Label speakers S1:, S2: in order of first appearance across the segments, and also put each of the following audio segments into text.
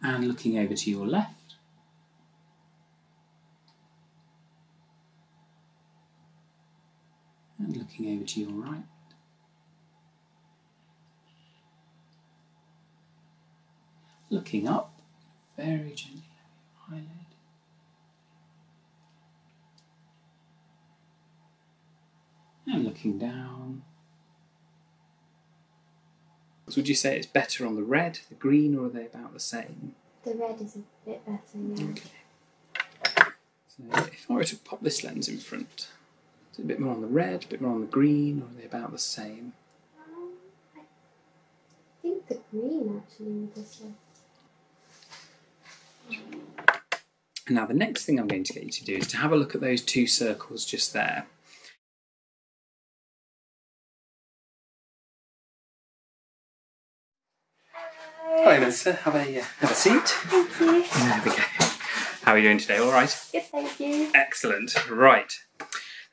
S1: And looking over to your left. And looking over to your right. Looking up, very gently eyelid. And looking down. So would you say it's better on the red, the green, or are they about the same?
S2: The red is a bit better, yeah.
S1: Okay. So if I were to pop this lens in front, is it a bit more on the red, a bit more on the green, or are they about the same?
S2: I think the green actually with this one.
S1: Now the next thing I'm going to get you to do is to have a look at those two circles just there. Hello, Melissa. Have a seat.
S2: Thank you.
S1: There we go. How are you doing today? All right?
S2: Good, thank you.
S1: Excellent. Right.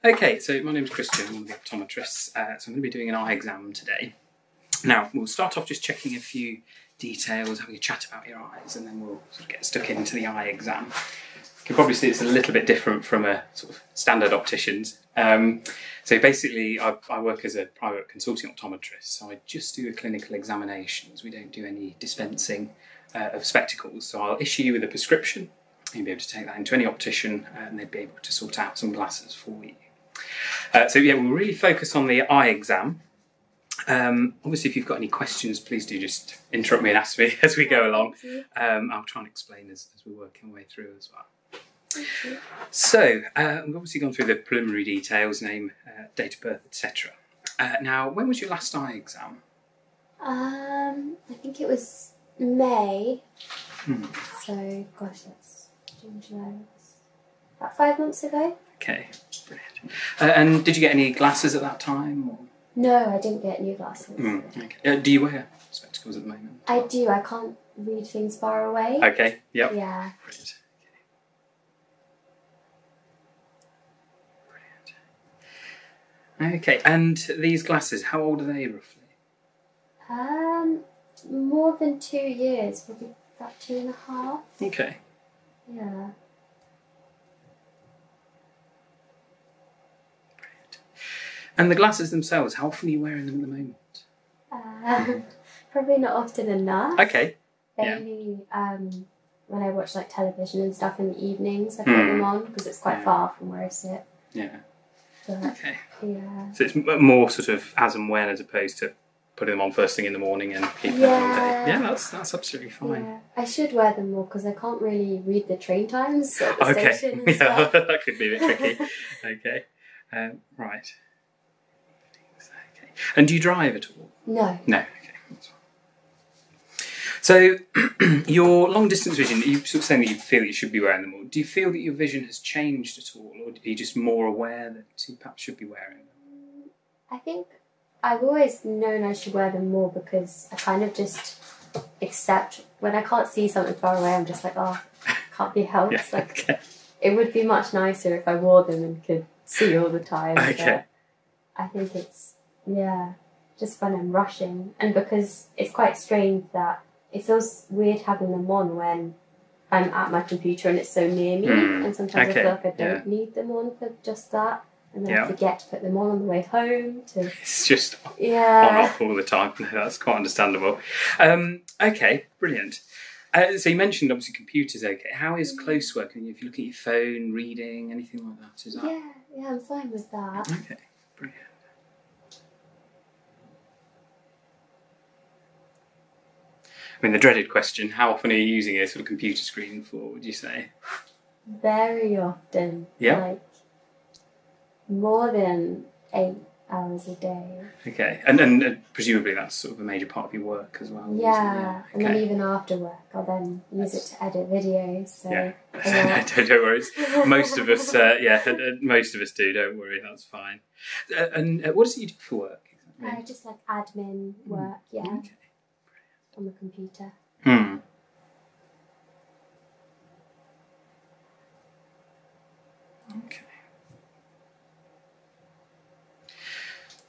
S1: Okay, so my name's Christian. I'm one of the optometrists. So I'm going to be doing an eye exam today. Now, we'll start off just checking a few details, having a chat about your eyes, and then we'll sort of get stuck into the eye exam. You can probably see it's a little bit different from a sort of standard optician's. So basically, I work as a private consulting optometrist, so I just do the clinical examinations. We don't do any dispensing of spectacles. So I'll issue you with a prescription. You'll be able to take that into any optician, and they'd be able to sort out some glasses for you. So yeah, we'll really focus on the eye exam. Obviously, if you've got any questions, please do just interrupt me and ask me as we go along. I'll try and explain as we're working our way through as well. So, we've obviously gone through the preliminary details, name, date of birth, etc. Now, when was your last eye exam?
S2: I think it was May. So, gosh, that's June, July. About 5 months ago.
S1: Okay, brilliant. And did you get any glasses at that time? Or?
S2: No, I didn't get new glasses.
S1: Okay. Do you wear spectacles at the moment?
S2: I do. I can't read things far away.
S1: Okay, yep.
S2: Yeah.
S1: Brilliant. Okay, and these glasses, how old are they roughly?
S2: More than 2 years, probably about 2.5.
S1: Okay.
S2: Yeah.
S1: Brilliant. And the glasses themselves, how often are you wearing them at the moment?
S2: Probably not often enough.
S1: Okay.
S2: Only when I watch like television and stuff in the evenings, I put them on because it's quite far from where I sit.
S1: Yeah.
S2: But,
S1: okay.
S2: Yeah.
S1: So it's more sort of as and when, as opposed to putting them on first thing in the morning and keeping them all day. Yeah, that's absolutely fine. Yeah.
S2: I should wear them more because I can't really read the train times at the station and
S1: yeah,
S2: stuff.
S1: that could be a bit tricky. Okay. Right. Okay. And do you drive at all?
S2: No.
S1: No. Okay. That's fine. So, your long distance vision, you sort of saying that you feel that you should be wearing them all. Do you feel that your vision has changed at all, or are you just more aware that you perhaps should be wearing them?
S2: I think I've always known I should wear them more because I kind of just accept when I can't see something far away. I'm just like, oh, can't be helped.
S1: Yeah,
S2: like
S1: okay.
S2: It would be much nicer if I wore them and could see all the time.
S1: Okay.
S2: But I think it's just when I'm rushing, and because it's quite strange that it feels weird having them on when I'm at my computer and it's so near me, and sometimes I feel like I don't need them on for just that, and then I forget to put them on the way home.
S1: It's just on off all the time. That's quite understandable. Okay, brilliant. So you mentioned obviously computers. Okay, how is close working? If you look at your phone, reading, anything like that, is that?
S2: Yeah, I'm fine with that.
S1: Okay, brilliant. I mean, the dreaded question, how often are you using a sort of computer screen for, would you say?
S2: Very often.
S1: Yeah?
S2: Like, more than 8 hours a day.
S1: Okay, and presumably that's sort of a major part of your work as well.
S2: Yeah,
S1: okay.
S2: And then even after work, I'll then use it to edit videos. So
S1: yeah, don't worry. Most of us, most of us do. Don't worry, that's fine. And what does it you do for work? Exactly?
S2: Just like admin work,
S1: Okay.
S2: On the computer.
S1: Okay.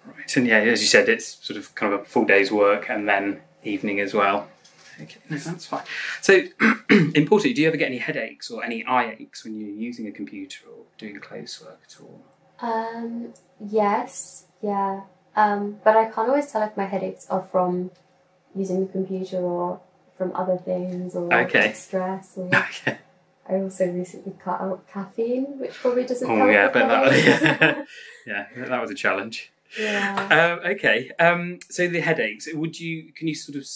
S1: Right, and yeah, as you said, it's sort of kind of a full day's work and then evening as well. Okay, no, that's fine. So, importantly, do you ever get any headaches or any eye aches when you're using a computer or doing close work at all?
S2: Yes, yeah. But I can't always tell if my headaches are from using the computer or from other things or stress. Or
S1: Okay.
S2: I also recently cut out caffeine, which probably doesn't help.
S1: Oh yeah,
S2: with
S1: but
S2: headaches.
S1: yeah, that was a challenge.
S2: Yeah.
S1: Okay. So the headaches. Can you sort of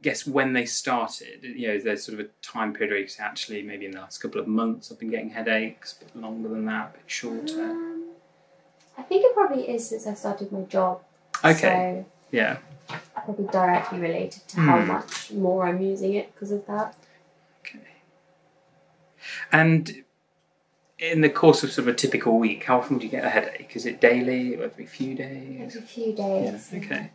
S1: guess when they started? You know, is there sort of a time period where you say, actually maybe in the last couple of months I've been getting headaches, a bit longer than that, a bit shorter?
S2: I think it probably is since I started my job.
S1: Okay.
S2: So
S1: yeah.
S2: Probably directly related to how much more I'm using it because of that.
S1: Okay. And in the course of sort of a typical week, how often do you get a headache? Is it daily or every few days?
S2: Every few days.
S1: Yeah. Okay.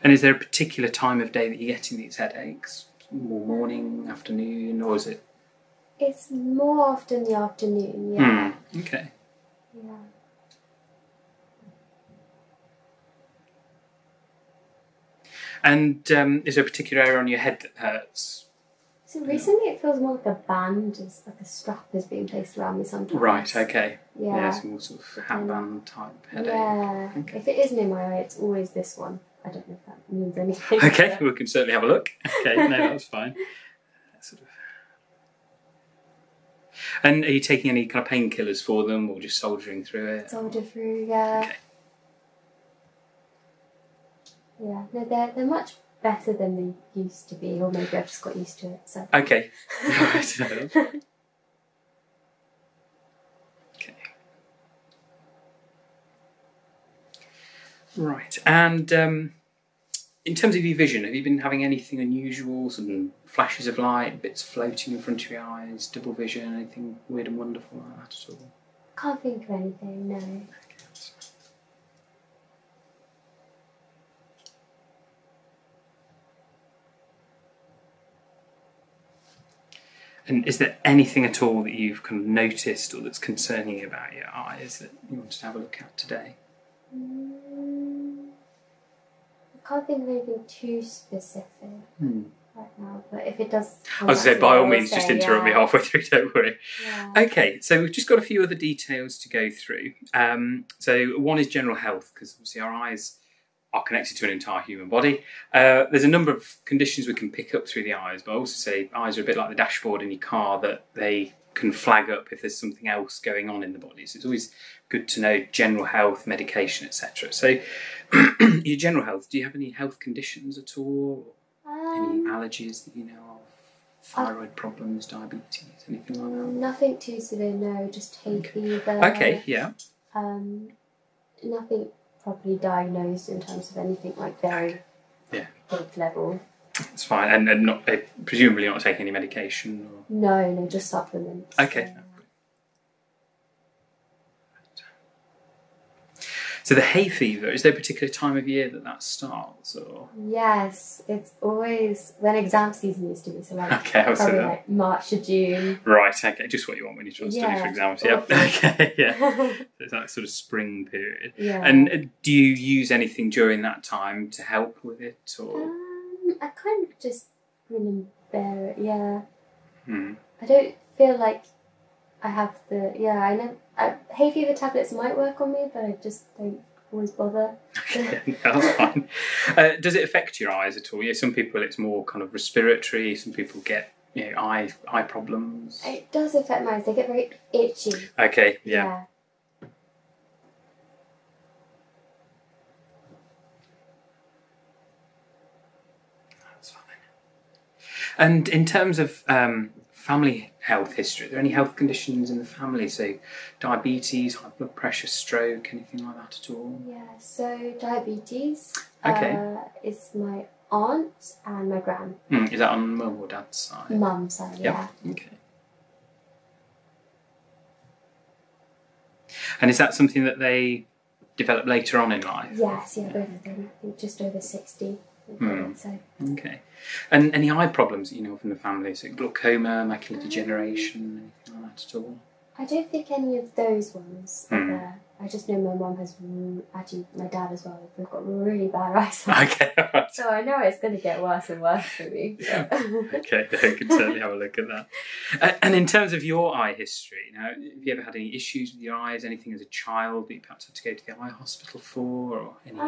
S1: And is there a particular time of day that you're getting these headaches? More morning, afternoon, or is it?
S2: It's more often the afternoon, yeah.
S1: Okay.
S2: Yeah.
S1: And is there a particular area on your head that hurts?
S2: So recently it feels more like a band, it's like a strap is being placed around me sometimes.
S1: Right, okay.
S2: Yeah.
S1: Yeah, it's more sort of hatband type headache.
S2: Yeah.
S1: Okay.
S2: If it is near my eye, it's always this one. I don't know if that means anything.
S1: Okay, we can certainly have a look. Okay, no, that's fine. Sort of. And are you taking any kind of painkillers for them or just soldiering through it?
S2: Soldier through, yeah.
S1: Okay.
S2: Yeah, no, they're much better than they used to be, or maybe I've just got used to it. So.
S1: Okay. Right. Okay. Right. And in terms of your vision, have you been having anything unusual, some flashes of light, bits floating in front of your eyes, double vision, anything weird and wonderful like that at all?
S2: Can't think of anything, no.
S1: Okay. And is there anything at all that you've kind of noticed or that's concerning you about your eyes that you wanted to have a look at today?
S2: I can't think of anything too specific right now, but if it does...
S1: I was going to say, by all means, just interrupt me halfway through, don't worry.
S2: Yeah.
S1: Okay, so we've just got a few other details to go through. So one is general health, because obviously our eyes are connected to an entire human body. There's a number of conditions we can pick up through the eyes, but I also say eyes are a bit like the dashboard in your car, that they can flag up if there's something else going on in the body. So it's always good to know general health, medication, etc. So your general health, do you have any health conditions at all? Any allergies that you know of? Thyroid problems, diabetes, anything like that?
S2: Nothing too severe, no, just hay fever.
S1: Okay, yeah.
S2: Nothing properly diagnosed in terms of anything like very big level.
S1: That's fine, and not presumably not taking any medication? Or...
S2: No, just supplements.
S1: Okay. So the hay fever, is there a particular time of year that starts? Or?
S2: Yes, it's always when exam season used to be, so like
S1: probably
S2: like March to June.
S1: Right, okay, just what you want when you're trying to study for exams. Yep. Okay, yeah. So it's that sort of spring period.
S2: Yeah.
S1: And do you use anything during that time to help with it? Or?
S2: I kind of just grin and bear it, yeah. I don't feel like I have the... Yeah, I know... hay fever tablets might work on me, but I just don't always bother.
S1: Okay, that's fine. Does it affect your eyes at all? Yeah, some people it's more kind of respiratory, some people get eye problems.
S2: It does affect my eyes, they get very itchy.
S1: Okay, yeah. That's fine. And in terms of family health history, are there any health conditions in the family? So diabetes, high blood pressure, stroke, anything like that at all?
S2: Yeah, so diabetes is my aunt and my gran.
S1: Is that on mum or dad's side?
S2: Mum's side, yeah.
S1: Okay. And is that something that they develop later on in life?
S2: Yes, yeah, both of them. I think just over 60. So.
S1: Okay. And any eye problems that you know of in the family? So glaucoma, macular degeneration, anything like that at all?
S2: I don't think any of those ones are there. I just know my mum has, actually my dad as well, they've got really bad eyesight.
S1: Okay.
S2: So I know it's going to get worse and worse for me.
S1: Yeah. Okay, I can certainly have a look at that. And in terms of your eye history, now, have you ever had any issues with your eyes, anything as a child that you perhaps had to go to the eye hospital for? Or any...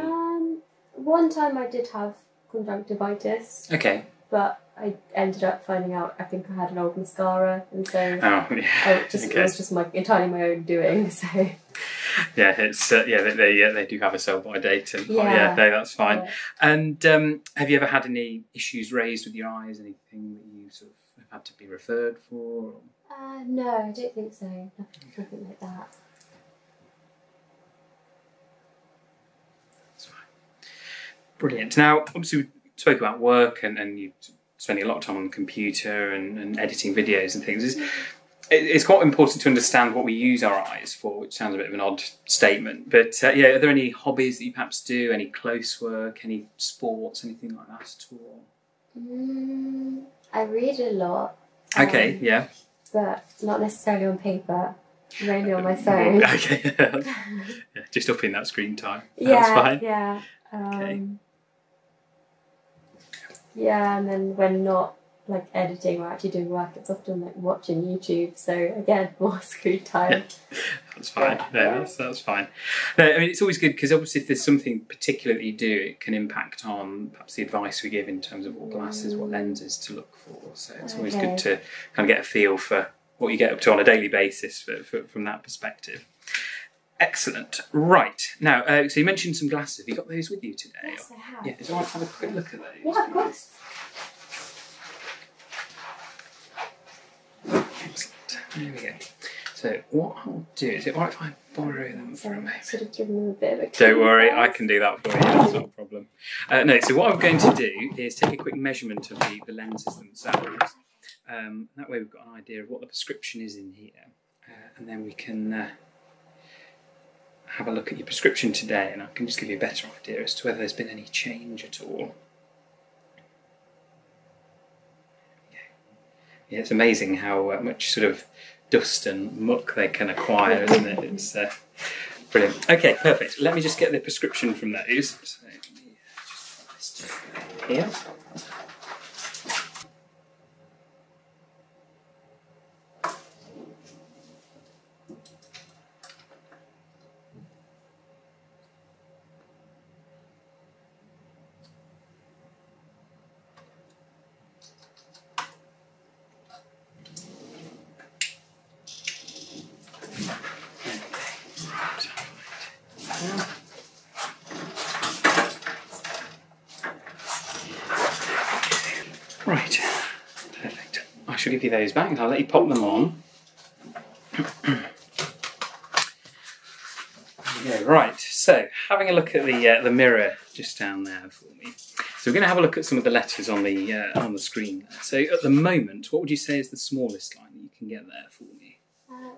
S2: One time I did have conjunctivitis.
S1: Okay.
S2: But I ended up finding out I think I had an old mascara, and so it was just entirely my own doing. So
S1: yeah, it's they do have a sell-by date, and no, that's fine. Yeah. And have you ever had any issues raised with your eyes? Anything that you sort of have had to be referred for?
S2: No, I don't think so. Nothing like that.
S1: That's fine. Brilliant. Now, obviously, we spoke about work, and you spending a lot of time on the computer and editing videos and things. It's quite important to understand what we use our eyes for, which sounds a bit of an odd statement. But are there any hobbies that you perhaps do, any close work, any sports, anything like that at all?
S2: I read a lot.
S1: Okay, yeah.
S2: But not necessarily on paper, mainly on my phone.
S1: Okay, yeah, just upping that screen time. That's fine.
S2: Yeah.
S1: Okay.
S2: Yeah, and then when not like editing or actually doing work, it's often like watching YouTube. So again, more screen time.
S1: Yeah, that's fine. That's fine. No, I mean, it's always good because obviously if there's something particular that you do, it can impact on perhaps the advice we give in terms of what glasses, what lenses to look for. So it's always good to kind of get a feel for what you get up to on a daily basis from that perspective. Excellent. Right. Now, so you mentioned some glasses. Have you got those with you today?
S2: Yes, I have.
S1: Yeah, is it all right to have a quick look at those?
S2: Yeah, of course.
S1: Excellent. There we go. So what I'll do, is it all right if I borrow them for a moment?
S2: Sort of give them a bit of a
S1: Don't worry, I can do that for you. That's not a problem. No, so what I'm going to do is take a quick measurement of the lenses themselves. That way we've got an idea of what the prescription is in here. And then we can... have a look at your prescription today, and I can just give you a better idea as to whether there's been any change at all. Yeah, it's amazing how much sort of dust and muck they can acquire, isn't it? It's brilliant. Okay, perfect. Let me just get the prescription from those. So, let me just put this here. Right, perfect. I shall give you those back and I'll let you pop them on. There we go. Right, so having a look at the mirror just down there for me. So we're going to have a look at some of the letters on the screen there. So at the moment, what would you say is the smallest line that you can get there for me?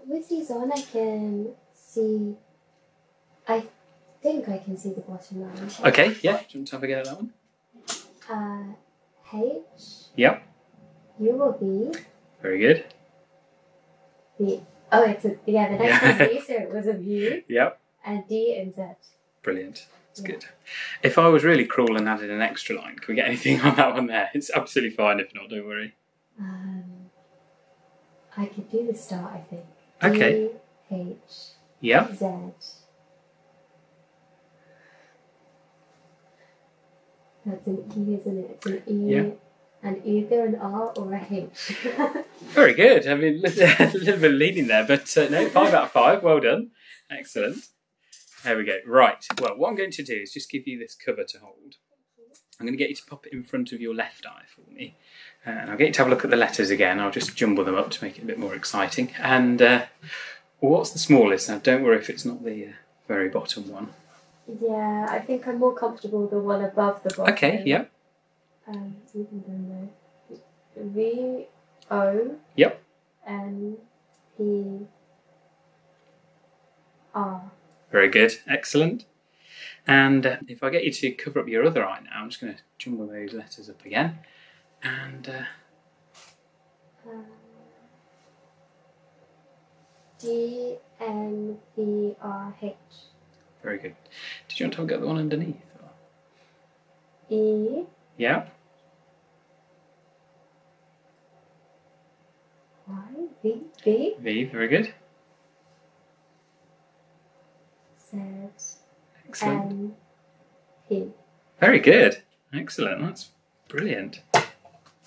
S2: With these on, I can see... I think I can see the bottom line.
S1: Okay, yeah. Do you want to have a go at that one?
S2: H.
S1: Yep.
S2: U or B.
S1: Very good.
S2: B. Oh, it's a... Yeah, the next one's B, so it was a U.
S1: Yep.
S2: And D and Z.
S1: Brilliant. That's good. If I was really cruel and added an extra line, can we get anything on that one there? It's absolutely fine if not, don't worry.
S2: I could do the start, I think.
S1: Okay.
S2: D, H,
S1: yep.
S2: Z. That's an E, isn't it? It's an E,
S1: yeah.
S2: And either an R or a H.
S1: Very good. I mean, a little bit of leading there, but no, 5 out of 5. Well done. Excellent. There we go. Right. Well, what I'm going to do is just give you this cover to hold. I'm going to get you to pop it in front of your left eye for me. And I'll get you to have a look at the letters again. I'll just jumble them up to make it a bit more exciting. And what's the smallest? Now, don't worry if it's not the very bottom one.
S2: Yeah, I think I'm more comfortable with the one above the bottom.
S1: Okay, yep.
S2: Even though V, O,
S1: yep.
S2: N, P, R.
S1: Very good, excellent. And if I get you to cover up your other eye now, I'm just going to jumble those letters up again. And
S2: DNVRH.
S1: Very good. Did you want to get the one underneath?
S2: E.
S1: Yeah.
S2: Y. V. V.
S1: V, very good.
S2: Z.
S1: Excellent.
S2: N. P.
S1: Very good. Excellent. That's brilliant.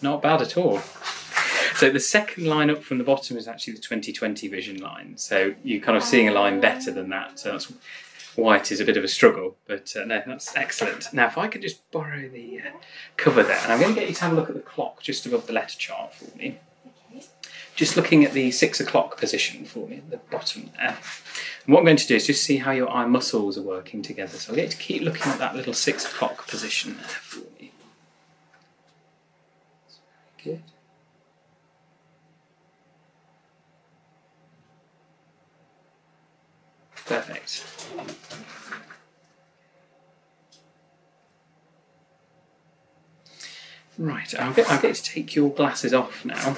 S1: Not bad at all. So the second line up from the bottom is actually the 2020 vision line. So you're kind of seeing a line better than that. So that's why it is a bit of a struggle. But no, that's excellent. Now, if I could just borrow the cover there. And I'm going to get you to have a look at the clock just above the letter chart for me.
S2: Okay.
S1: Just looking at the 6 o'clock position for me at the bottom there. And what I'm going to do is just see how your eye muscles are working together. So I'll get you to keep looking at that little 6 o'clock position there for me. Very good. Perfect. Right, I'll get you to take your glasses off now.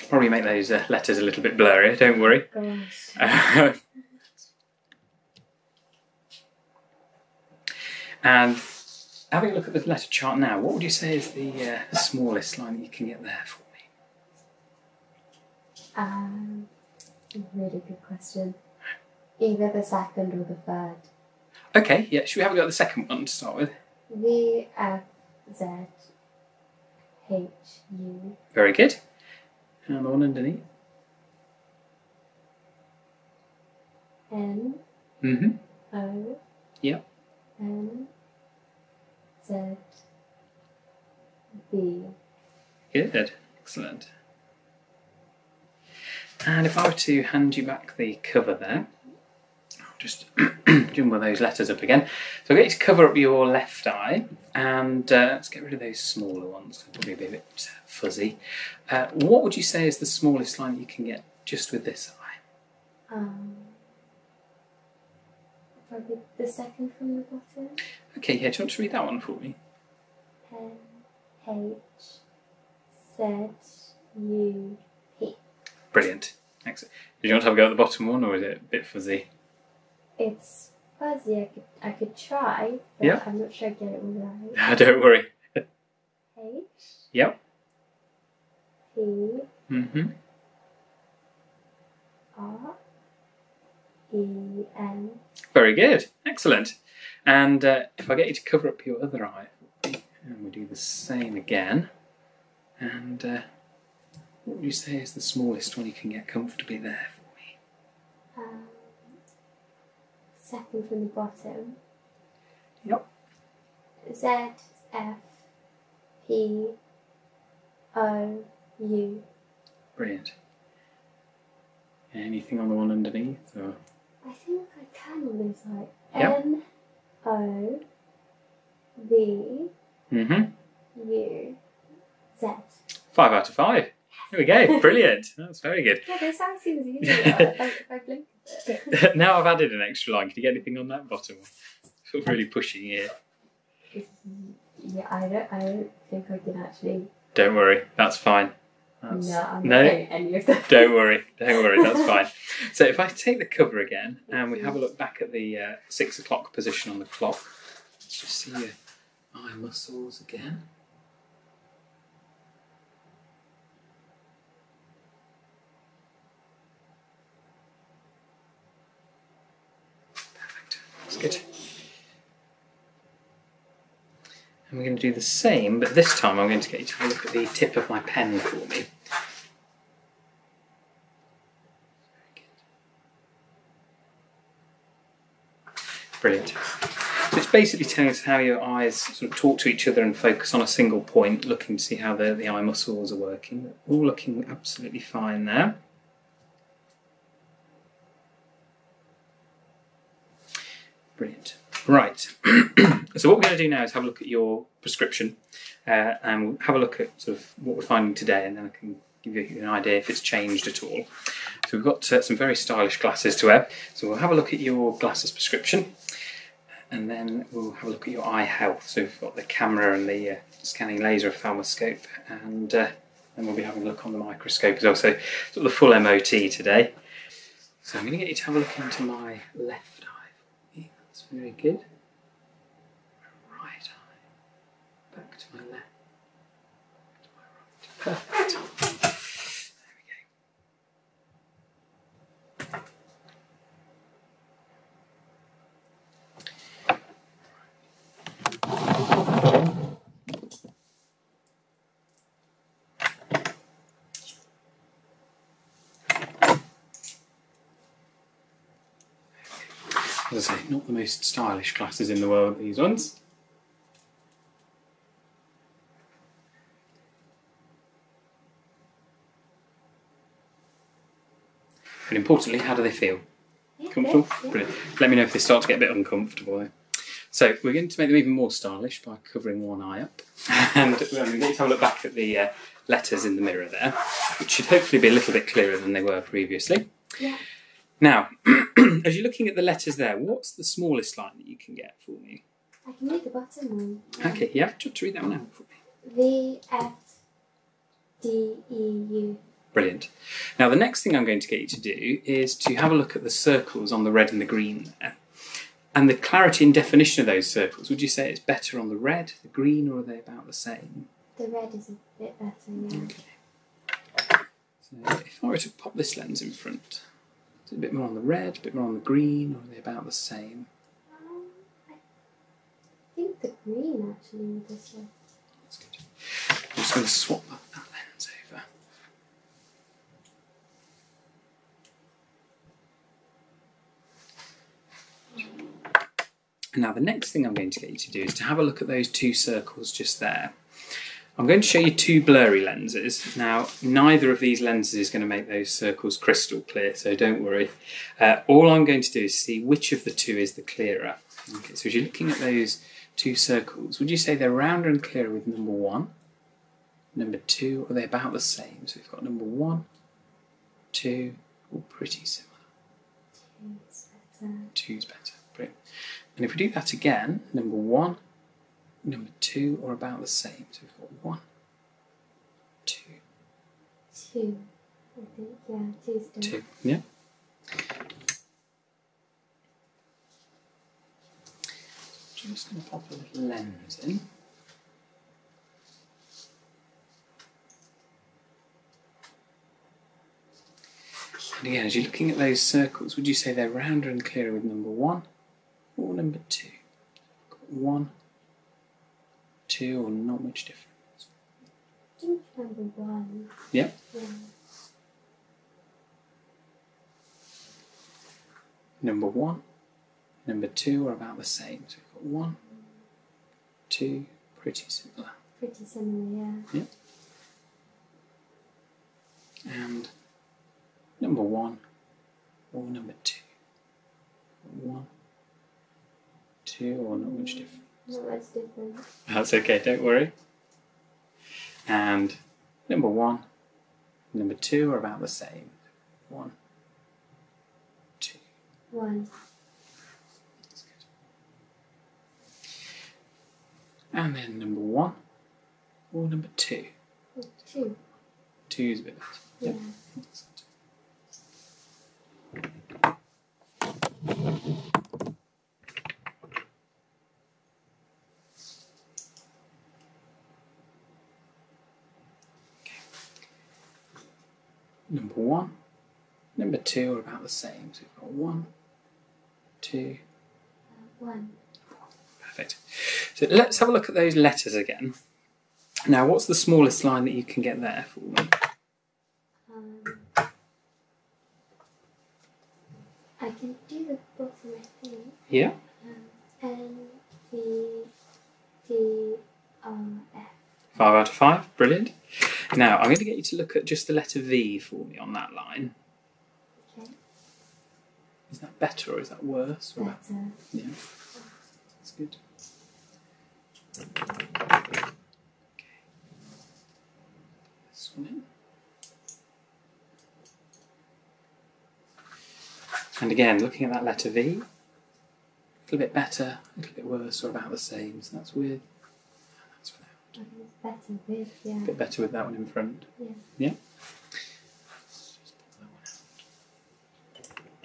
S1: Probably make those letters a little bit blurrier, don't worry.
S2: Gosh.
S1: And having a look at the letter chart now, what would you say is the smallest line that you can get there for me?
S2: Really good question. Either the second or the third.
S1: Okay, yeah, should we have a go at the second one to start with?
S2: V, F, Z, H, U.
S1: Very good. And the one underneath?
S2: N,
S1: Mm-hmm.
S2: O,
S1: Yep.
S2: N, Z, B.
S1: Good. Excellent. And if I were to hand you back the cover there, I'll just jumble those letters up again. So I'll get you to cover up your left eye, and let's get rid of those smaller ones. They'll probably be a bit fuzzy. What would you say is the smallest line you can get just with this eye?
S2: Probably the second from the bottom.
S1: Okay, yeah, do you want to read that one for me?
S2: N, H, Z, U, P.
S1: Brilliant. Excellent. Did you want to have a go at the bottom one, or is it a bit fuzzy?
S2: It's fuzzy. I could try, but
S1: Yeah.
S2: I'm not sure I get it all right.
S1: Don't worry.
S2: H,
S1: Yep.
S2: P,
S1: Mm-hmm.
S2: R, E, N.
S1: Very good. Excellent. And if I get you to cover up your other eye, and we'll do the same again. And what would you say is the smallest one you can get comfortably there for me?
S2: Second from the bottom.
S1: Yep.
S2: Z, F, P, O, U.
S1: Brilliant. Anything on the one underneath? Or?
S2: I think I can on this side.
S1: Yep.
S2: N, O, V,
S1: Mm-hmm.
S2: U, Z.
S1: 5 out of 5. There we go. Brilliant. That's very good.
S2: Yeah, they sound seems easy if I blink a bit.
S1: Now I've added an extra line. Can you get anything on that bottom one? Sort of really pushing here.
S2: Yeah, I don't think I can actually.
S1: Don't worry. That's fine. That's...
S2: No, I'm not getting any of that.
S1: Don't worry, that's fine. So if I take the cover again and we have a look back at the 6 o'clock position on the clock, let's just see your eye muscles again. Perfect, that's good. And we're going to do the same, but this time I'm going to get you to have a look at the tip of my pen for me. Brilliant. So it's basically telling us how your eyes sort of talk to each other and focus on a single point, looking to see how the eye muscles are working. All looking absolutely fine there. Brilliant. Right. So what we're going to do now is have a look at your prescription, and we'll have a look at sort of what we're finding today, and then I can give you an idea if it's changed at all. So we've got some very stylish glasses to wear. So we'll have a look at your glasses prescription, and then we'll have a look at your eye health. So we've got the camera and the scanning laser ophthalmoscope, and then we'll be having a look on the microscope as well. So sort of the full MOT today. So I'm going to get you to have a look into my left eye. Yeah, that's very good. Right eye. Back to my left. To my right. Perfect. As I say, not the most stylish glasses in the world, these ones. But importantly, how do they feel?
S2: Yeah,
S1: Comfortable?
S2: yeah.
S1: Brilliant. Let me know if they start to get a bit uncomfortable though. So we're going to make them even more stylish by covering one eye up. And we're going to get you to have a look back at the letters in the mirror there, which should hopefully be a little bit clearer than they were previously.
S2: Yeah.
S1: Now, as you're looking at the letters there, what's the smallest line that you can get for me?
S2: I can read the bottom one.
S1: Okay, yeah, do you want to read that one out for me?
S2: V-F-D-E-U.
S1: Brilliant. Now, the next thing I'm going to get you to do is to have a look at the circles on the red and the green there. And the clarity and definition of those circles, would you say it's better on the red, the green, or are they about the same?
S2: The red is a bit better, yeah.
S1: Okay. So if I were to pop this lens in front, is it a bit more on the red, a bit more on the green, or are they about the same?
S2: I think the green actually with this one.
S1: That's good. I'm just going to swap that lens over. Now the next thing I'm going to get you to do is to have a look at those two circles just there. I'm going to show you two blurry lenses. Now, neither of these lenses is going to make those circles crystal clear, so don't worry. All I'm going to do is see which of the two is the clearer. Okay, so as you're looking at those two circles, would you say they're rounder and clearer with number 1, number 2, or are they about the same? So we've got number 1, 2, all pretty similar.
S2: 2's better.
S1: 2's better, brilliant. And if we do that again, number 1, number 2 are about the same. So we've got 1, 2.
S2: 2, I think, yeah, 2's done.
S1: 2, yeah. Just going to pop a little lens in. And again, as you're looking at those circles, would you say they're rounder and clearer with number 1 or number 2? Got 1, 2, or not much difference?
S2: I think number 1.
S1: Yeah.
S2: Yeah.
S1: Number 1, number 2 are about the same. So we've got 1, 2, pretty similar.
S2: Pretty similar, yeah.
S1: Yeah. And number 1 or number 2. 1, 2, or not much difference.
S2: Not much different.
S1: That's okay, don't worry. And number 1, number 2 are about the same. 1, 2.
S2: 1.
S1: That's good. And then number 1 or number 2.
S2: 2.
S1: 2 is a bit better.
S2: Yeah.
S1: That's good. Number 1, number 2 are about the same. So we've got 1, 2,
S2: 1.
S1: perfect. So let's have a look at those letters again. Now, what's the smallest line that you can get there for me?
S2: I can do the bottom, I think.
S1: Yeah.
S2: N-V-D-R-F.
S1: 5 out of 5, brilliant. Now, I'm going to get you to look at just the letter V for me on that line.
S2: Okay.
S1: Is that better or is that worse? Or
S2: Better.
S1: yeah, that's good. Okay. This one in. And again, looking at that letter V, a little bit better, a little bit worse, or about the same. So that's with, and that's without.
S2: I think it's better with, yeah.
S1: A bit better with that one in front.
S2: Yeah.
S1: Yeah. Just pop that one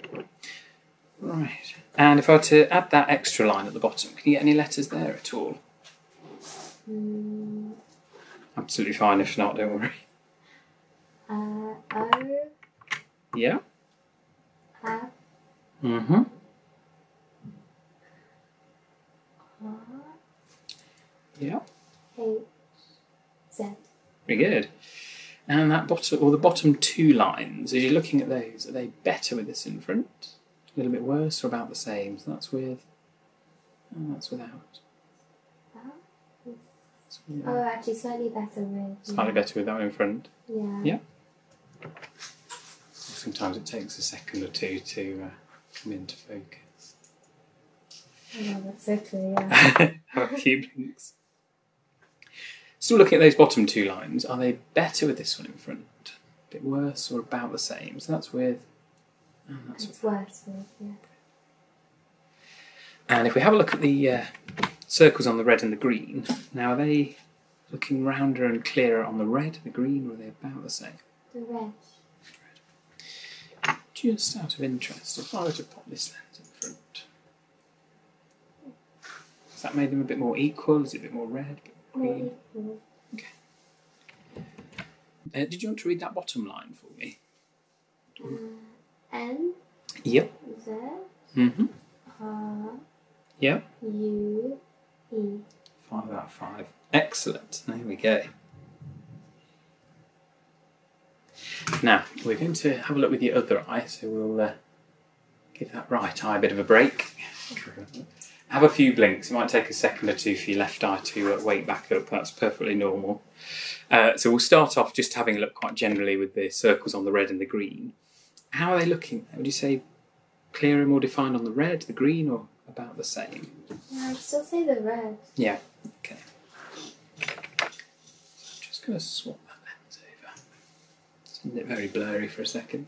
S1: Right. And if I were to add that extra line at the bottom, can you get any letters there at all? Absolutely fine if not, don't worry.
S2: O.
S1: Yeah.
S2: F.
S1: Mm-hmm.
S2: R.
S1: Yeah.
S2: H. Z.
S1: Very good. And that bottom, or the bottom two lines, as you're looking at those, are they better with this in front? A little bit worse or about the same? So that's with, and that's without.
S2: Oh, actually slightly better with.
S1: Slightly better with that one in front.
S2: Yeah.
S1: Yeah. Sometimes it takes a second or two to come into focus.
S2: Oh, that's so clear.
S1: Have a few blinks. Still looking at those bottom two lines, are they better with this one in front? A bit worse or about the same? So that's with, and that's
S2: It's worse with, yeah.
S1: And if we have a look at the circles on the red and the green, now are they looking rounder and clearer on the red, the green, or are they about the same?
S2: The red.
S1: Just out of interest, if I were to pop this lens in front, has that made them a bit more equal? Is it a bit more red, a bit more green?
S2: More equal.
S1: Okay. Did you want to read that bottom line for me?
S2: N.
S1: Yep.
S2: Z.
S1: Mm-hmm.
S2: R.
S1: Yep.
S2: U. E.
S1: 5 out of 5. Excellent. There we go. Now, we're going to have a look with your other eye, so we'll give that right eye a bit of a break. Have a few blinks. It might take a second or two for your left eye to wake back up. That's perfectly normal. So we'll start off just having a look quite generally with the circles on the red and the green. How are they looking? Would you say clearer, more defined on the red, the green, or about the same?
S2: Yeah, I'd still say the red.
S1: Yeah, okay. So I'm just going to swap that lens over. Isn't it very blurry for a second?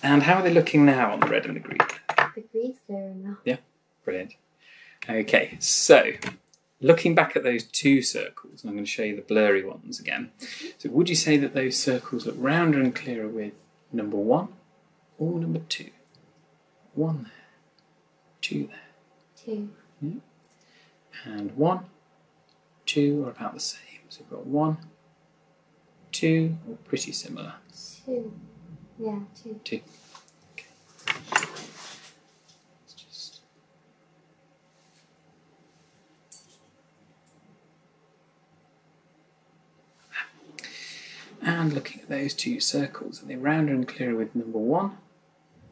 S1: And how are they looking now on the red and the green?
S2: The green's clearer now.
S1: Yeah, brilliant. Okay, so looking back at those two circles, and I'm going to show you the blurry ones again. So would you say that those circles look rounder and clearer with number 1 or number 2? 1 there, 2 there.
S2: 2.
S1: Yeah. And 1, 2 are about the same. So we've got 1, 2, or pretty similar.
S2: 2. Yeah, 2.
S1: 2. Okay. Let's just... And looking at those two circles, are they rounder and clearer with number 1,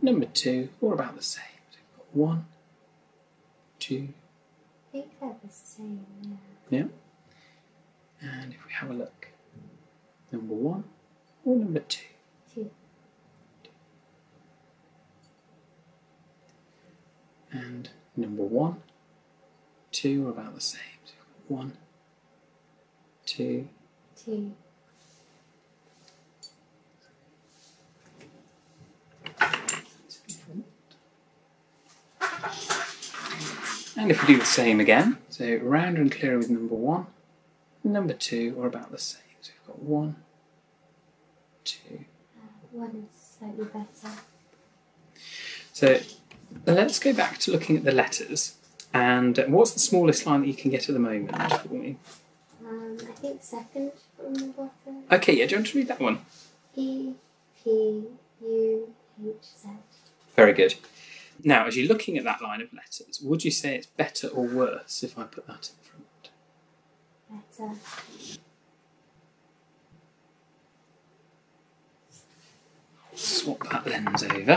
S1: number 2, or about the same? So we've got 1, 2.
S2: I think they're the same, yeah.
S1: Yeah. And if we have a look, number 1 or number 2?
S2: 2.
S1: And number 1, 2 are about the same. So 1, 2.
S2: 2.
S1: And if we do the same again, so rounder and clearer with number 1, number 2 are about the same. So we've got 1, 2.
S2: 1 is slightly better.
S1: So let's go back to looking at the letters. And what's the smallest line that you can get at the moment for me?
S2: I think second from the bottom.
S1: Okay, yeah, do you want to read that one?
S2: E, P, U, H, Z.
S1: Very good. Now, as you're looking at that line of letters, would you say it's better or worse if I put that in front?
S2: Better.
S1: Swap that lens over.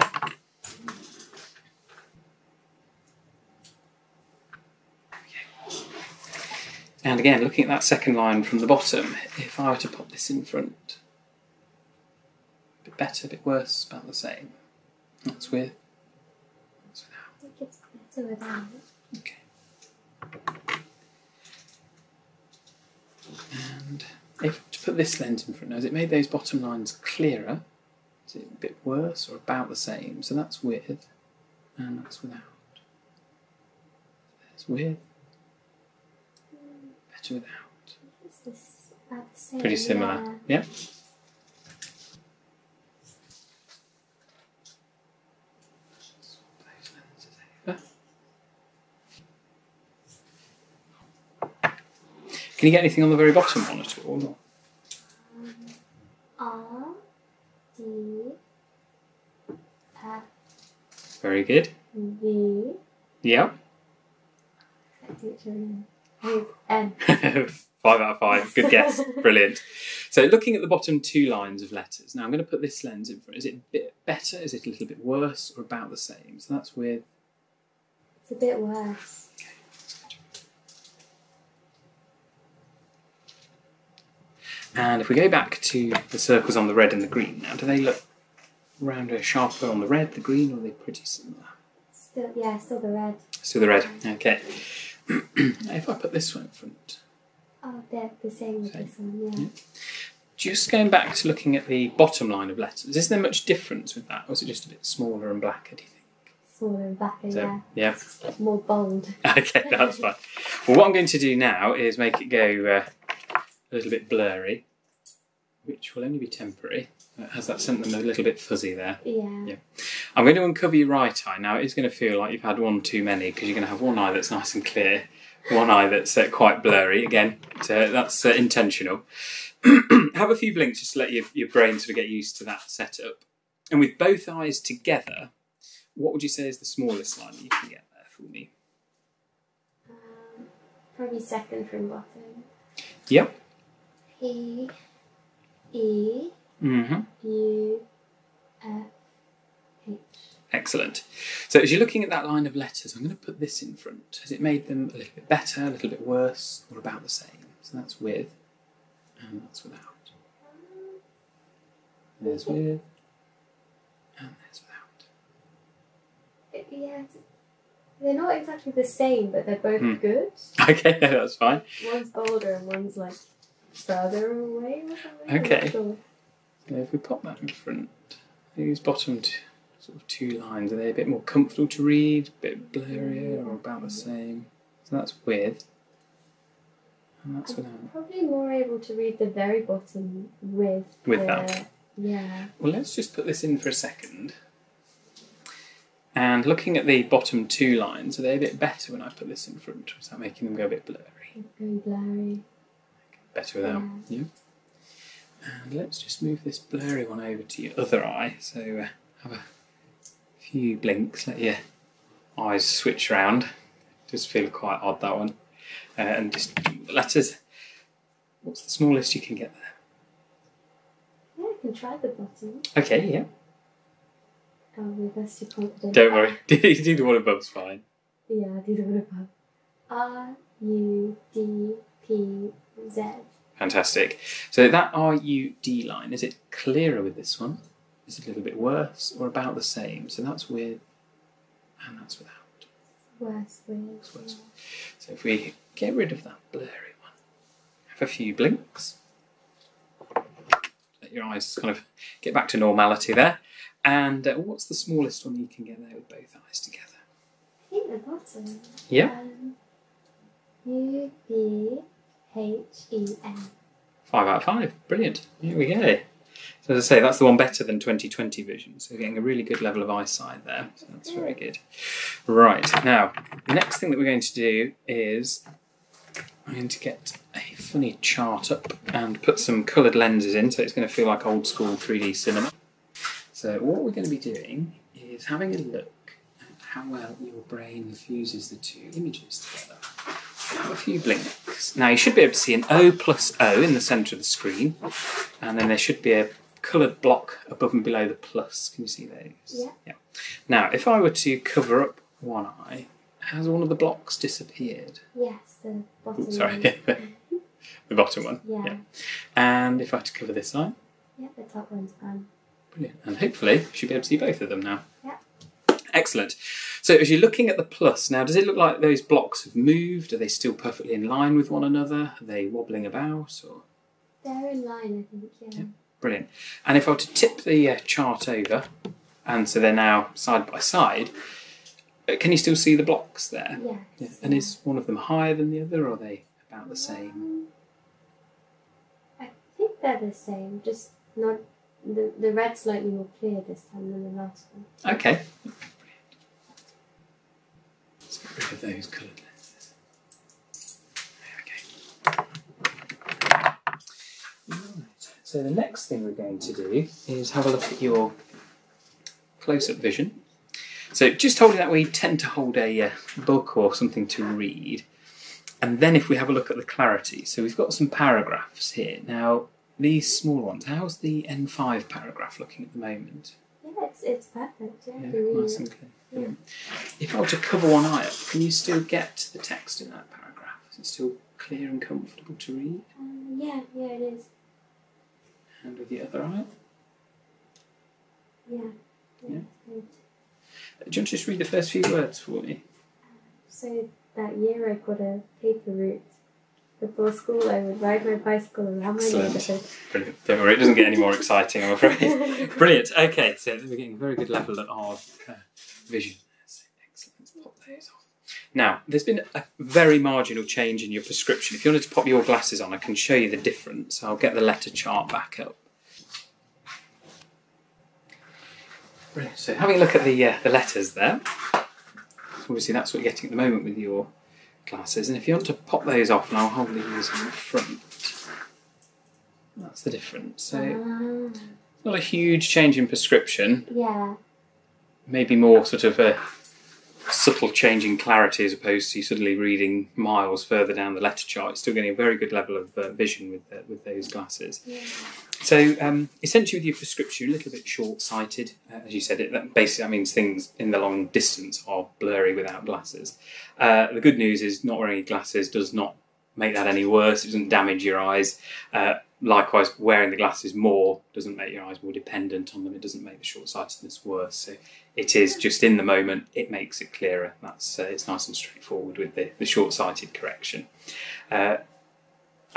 S1: And again, looking at that second line from the bottom, if I were to pop this in front, a bit better, a bit worse, about the same. That's with, that's without.
S2: I think it's better without.
S1: Okay. And if to put this lens in front now, has it made those bottom lines clearer? Is it a bit worse or about the same? So that's with, and that's without. There's with, better without.
S2: Is this about the same?
S1: Pretty similar, yeah? Can you get anything on the very bottom one at all?
S2: R, D, F.
S1: Very good.
S2: V.
S1: Yeah.
S2: N.
S1: 5 out of 5. Good guess. Brilliant. So looking at the bottom 2 lines of letters. Now I'm going to put this lens in front. Is it a bit better? Is it a little bit worse? Or about the same? So that's with...
S2: It's a bit worse.
S1: And if we go back to the circles on the red and the green now, do they look rounder, sharper on the red, the green, or are they pretty similar?
S2: Still the red.
S1: Still the red. Okay. If I put this one in front...
S2: Oh, they're the same with this one, yeah.
S1: Just going back to looking at the bottom line of letters, is there much difference with that, or is it just a bit smaller and blacker, do you think?
S2: Smaller and blacker,
S1: So, yeah.
S2: More bold.
S1: Okay, that's fine. Well, what I'm going to do now is make it go a little bit blurry, which will only be temporary. It has that something a little bit fuzzy there.
S2: Yeah.
S1: I'm going to uncover your right eye. Now, it is going to feel like you've had one too many, because you're going to have one eye that's nice and clear, one eye that's quite blurry. Again, that's intentional. Have a few blinks just to let your brain sort of get used to that setup. And with both eyes together, what would you say is the smallest line that you can get there for me?
S2: Probably second from bottom.
S1: Yep.
S2: P, E, U, F, H.
S1: Excellent. So as you're looking at that line of letters, I'm going to put this in front. Has it made them a little bit better, a little bit worse, or about the same? So that's with, and that's without. There's with, and there's without.
S2: Yeah, they're not exactly the same, but they're both good.
S1: Okay, that's fine.
S2: One's bolder and one's like further away or something.
S1: Okay.
S2: Sure.
S1: So if we pop that in front, these bottom sort of 2 lines, are they a bit more comfortable to read, a bit blurrier, or about the same? So that's with, and that's without.
S2: Probably more able to read the very bottom with
S1: that.
S2: Yeah.
S1: Well, let's just put this in for a second. And looking at the bottom 2 lines, are they a bit better when I put this in front? Or is that making them go a bit blurry?
S2: Going blurry.
S1: Better without? Yeah. And let's just move this blurry one over to your other eye. So have a few blinks, let your eyes switch around. Does feel quite odd, that one. And just letters. What's the smallest you can get there?
S2: Yeah, I can try the bottom.
S1: Okay, yeah.
S2: Oh, we're that's too confident.
S1: Don't worry. Do the one above's fine.
S2: Yeah, do the one above. R, U, D, P, Z.
S1: Fantastic. So that R-U-D line, is it clearer with this one? Is it a little bit worse, or about the same? So that's with, and that's without.
S2: Worse with.
S1: Worse. Yeah. So if we get rid of that blurry one, have a few blinks. Let your eyes kind of get back to normality there. And what's the smallest one you can get there with both eyes together?
S2: I think the bottom.
S1: Yeah.
S2: U, B, H-E-N.
S1: 5 out of 5. Brilliant. Here we go. So as I say, that's the one better than 20/20 vision. So getting a really good level of eyesight there. So that's very good. Right. Now, the next thing that we're going to do is I'm going to get a funny chart up and put some coloured lenses in, so it's going to feel like old school 3D cinema. So what we're going to be doing is having a look at how well your brain fuses the 2 images together. Have a few blinks. Now you should be able to see an O plus O in the centre of the screen, and then there should be a coloured block above and below the plus. Can you see those?
S2: Yeah.
S1: Now if I were to cover up one eye, has one of the blocks disappeared?
S2: Yes, the bottom one.
S1: Sorry, the bottom one.
S2: Yeah.
S1: And if I had to cover this eye?
S2: Yeah, the top one's gone.
S1: Brilliant. And hopefully you should be able to see both of them now.
S2: Yeah.
S1: Excellent. So as you're looking at the plus, now does it look like those blocks have moved? Are they still perfectly in line with one another? Are they wobbling about? Or?
S2: They're in line, I think, yeah.
S1: Brilliant. And if I were to tip the chart over, and so they're now side by side, can you still see the blocks there?
S2: Yes.
S1: Yeah. And is one of them higher than the other, or are they about the same?
S2: I think they're the same, just not... The red's slightly more clear this time than the last one.
S1: Okay. Let's get rid of those coloured lenses. There we go. So the next thing we're going to do is have a look at your close-up vision. So just hold it that way, you tend to hold a book or something to read. And then if we have a look at the clarity, so we've got some paragraphs here. Now, these small ones, how's the N5 paragraph looking at the moment?
S2: Yeah, it's perfect. Yeah,
S1: nice and clear. Yeah. If I were to cover one eye up, can you still get the text in that paragraph? Is it still clear and comfortable to read?
S2: Yeah, it is.
S1: And with the other eye?
S2: Yeah.
S1: Good. Do you want to just read the first few words for me?
S2: So that year I got a paper route. Before school I would ride my bicycle around my neighbourhood.
S1: Brilliant. Don't worry, it doesn't get any more exciting, I'm afraid. Brilliant. Okay, so we're getting a very good level of vision. Excellent. Let's pop those off. Now, there's been a very marginal change in your prescription. If you wanted to pop your glasses on, I can show you the difference. I'll get the letter chart back up. Brilliant. So having a look at the letters there. Obviously that's what you're getting at the moment with your glasses. And if you want to pop those off, and I'll hold these in the front. That's the difference. So it's not a huge change in prescription.
S2: Yeah.
S1: Maybe more sort of a subtle change in clarity as opposed to suddenly reading miles further down the letter chart. You're still getting a very good level of vision with those glasses. Yeah. So essentially with your prescription, you're a little bit short-sighted. As you said, that means things in the long distance are blurry without glasses. The good news is not wearing glasses does not make that any worse. It doesn't damage your eyes. Likewise, wearing the glasses more doesn't make your eyes more dependent on them. It doesn't make the short-sightedness worse. So it is just in the moment, it makes it clearer. That's it's nice and straightforward with the short-sighted correction.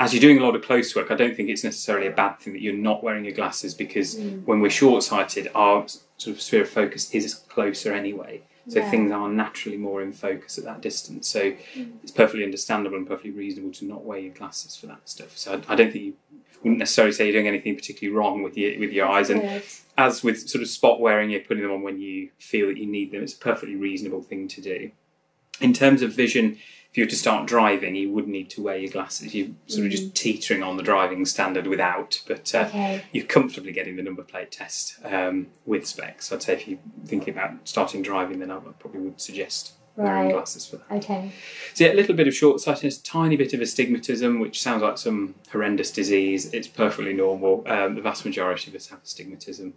S1: As you're doing a lot of close work, I don't think it's necessarily a bad thing that you're not wearing your glasses, because when we're short-sighted, our sort of sphere of focus is closer anyway. So things are naturally more in focus at that distance. So it's perfectly understandable and perfectly reasonable to not wear your glasses for that stuff. So I don't think you wouldn't necessarily say you're doing anything particularly wrong with your eyes. And as with sort of spot wearing, you're putting them on when you feel that you need them. It's a perfectly reasonable thing to do. In terms of vision, if you were to start driving, you would need to wear your glasses. You're sort of just teetering on the driving standard without, but you're comfortably getting the number plate test with specs. So I'd say if you're thinking about starting driving, then I probably would suggest wearing glasses for that. Okay. So yeah, a little bit of short-sightedness, tiny bit of astigmatism, which sounds like some horrendous disease. It's perfectly normal. The vast majority of us have astigmatism.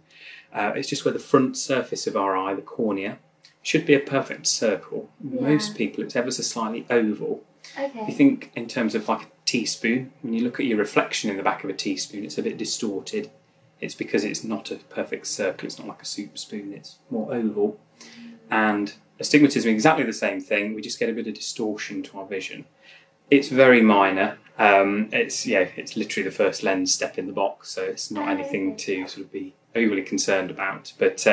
S1: It's just where the front surface of our eye, the cornea, should be a perfect circle. Most people, it's ever so slightly oval. Okay. If you think in terms of like a teaspoon, when you look at your reflection in the back of a teaspoon, it's a bit distorted. It's because it's not a perfect circle. It's not like a soup spoon. It's more oval. And astigmatism is exactly the same thing. We just get a bit of distortion to our vision. It's very minor. It's literally the first lens step in the box, so it's not anything to sort of be overly concerned about. But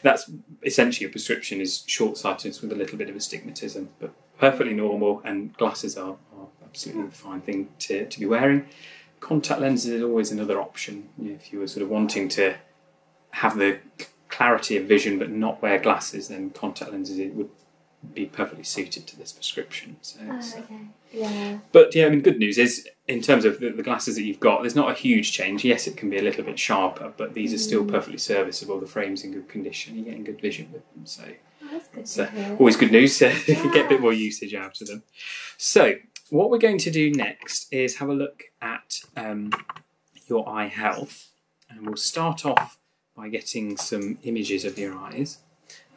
S1: that's essentially a prescription is short-sightedness with a little bit of astigmatism, but perfectly normal, and glasses are absolutely the fine thing to be wearing. Contact lenses is always another option. If you were sort of wanting to have the clarity of vision but not wear glasses, then contact lenses would be perfectly suited to this prescription. So, But yeah, I mean, good news is in terms of the glasses that you've got, there's not a huge change. Yes, it can be a little bit sharper, but these are still perfectly serviceable. The frame's in good condition. You're getting good vision with them, so
S2: that's good.
S1: Always good news. You can get a bit more usage out of them. So what we're going to do next is have a look at your eye health, and we'll start off by getting some images of your eyes.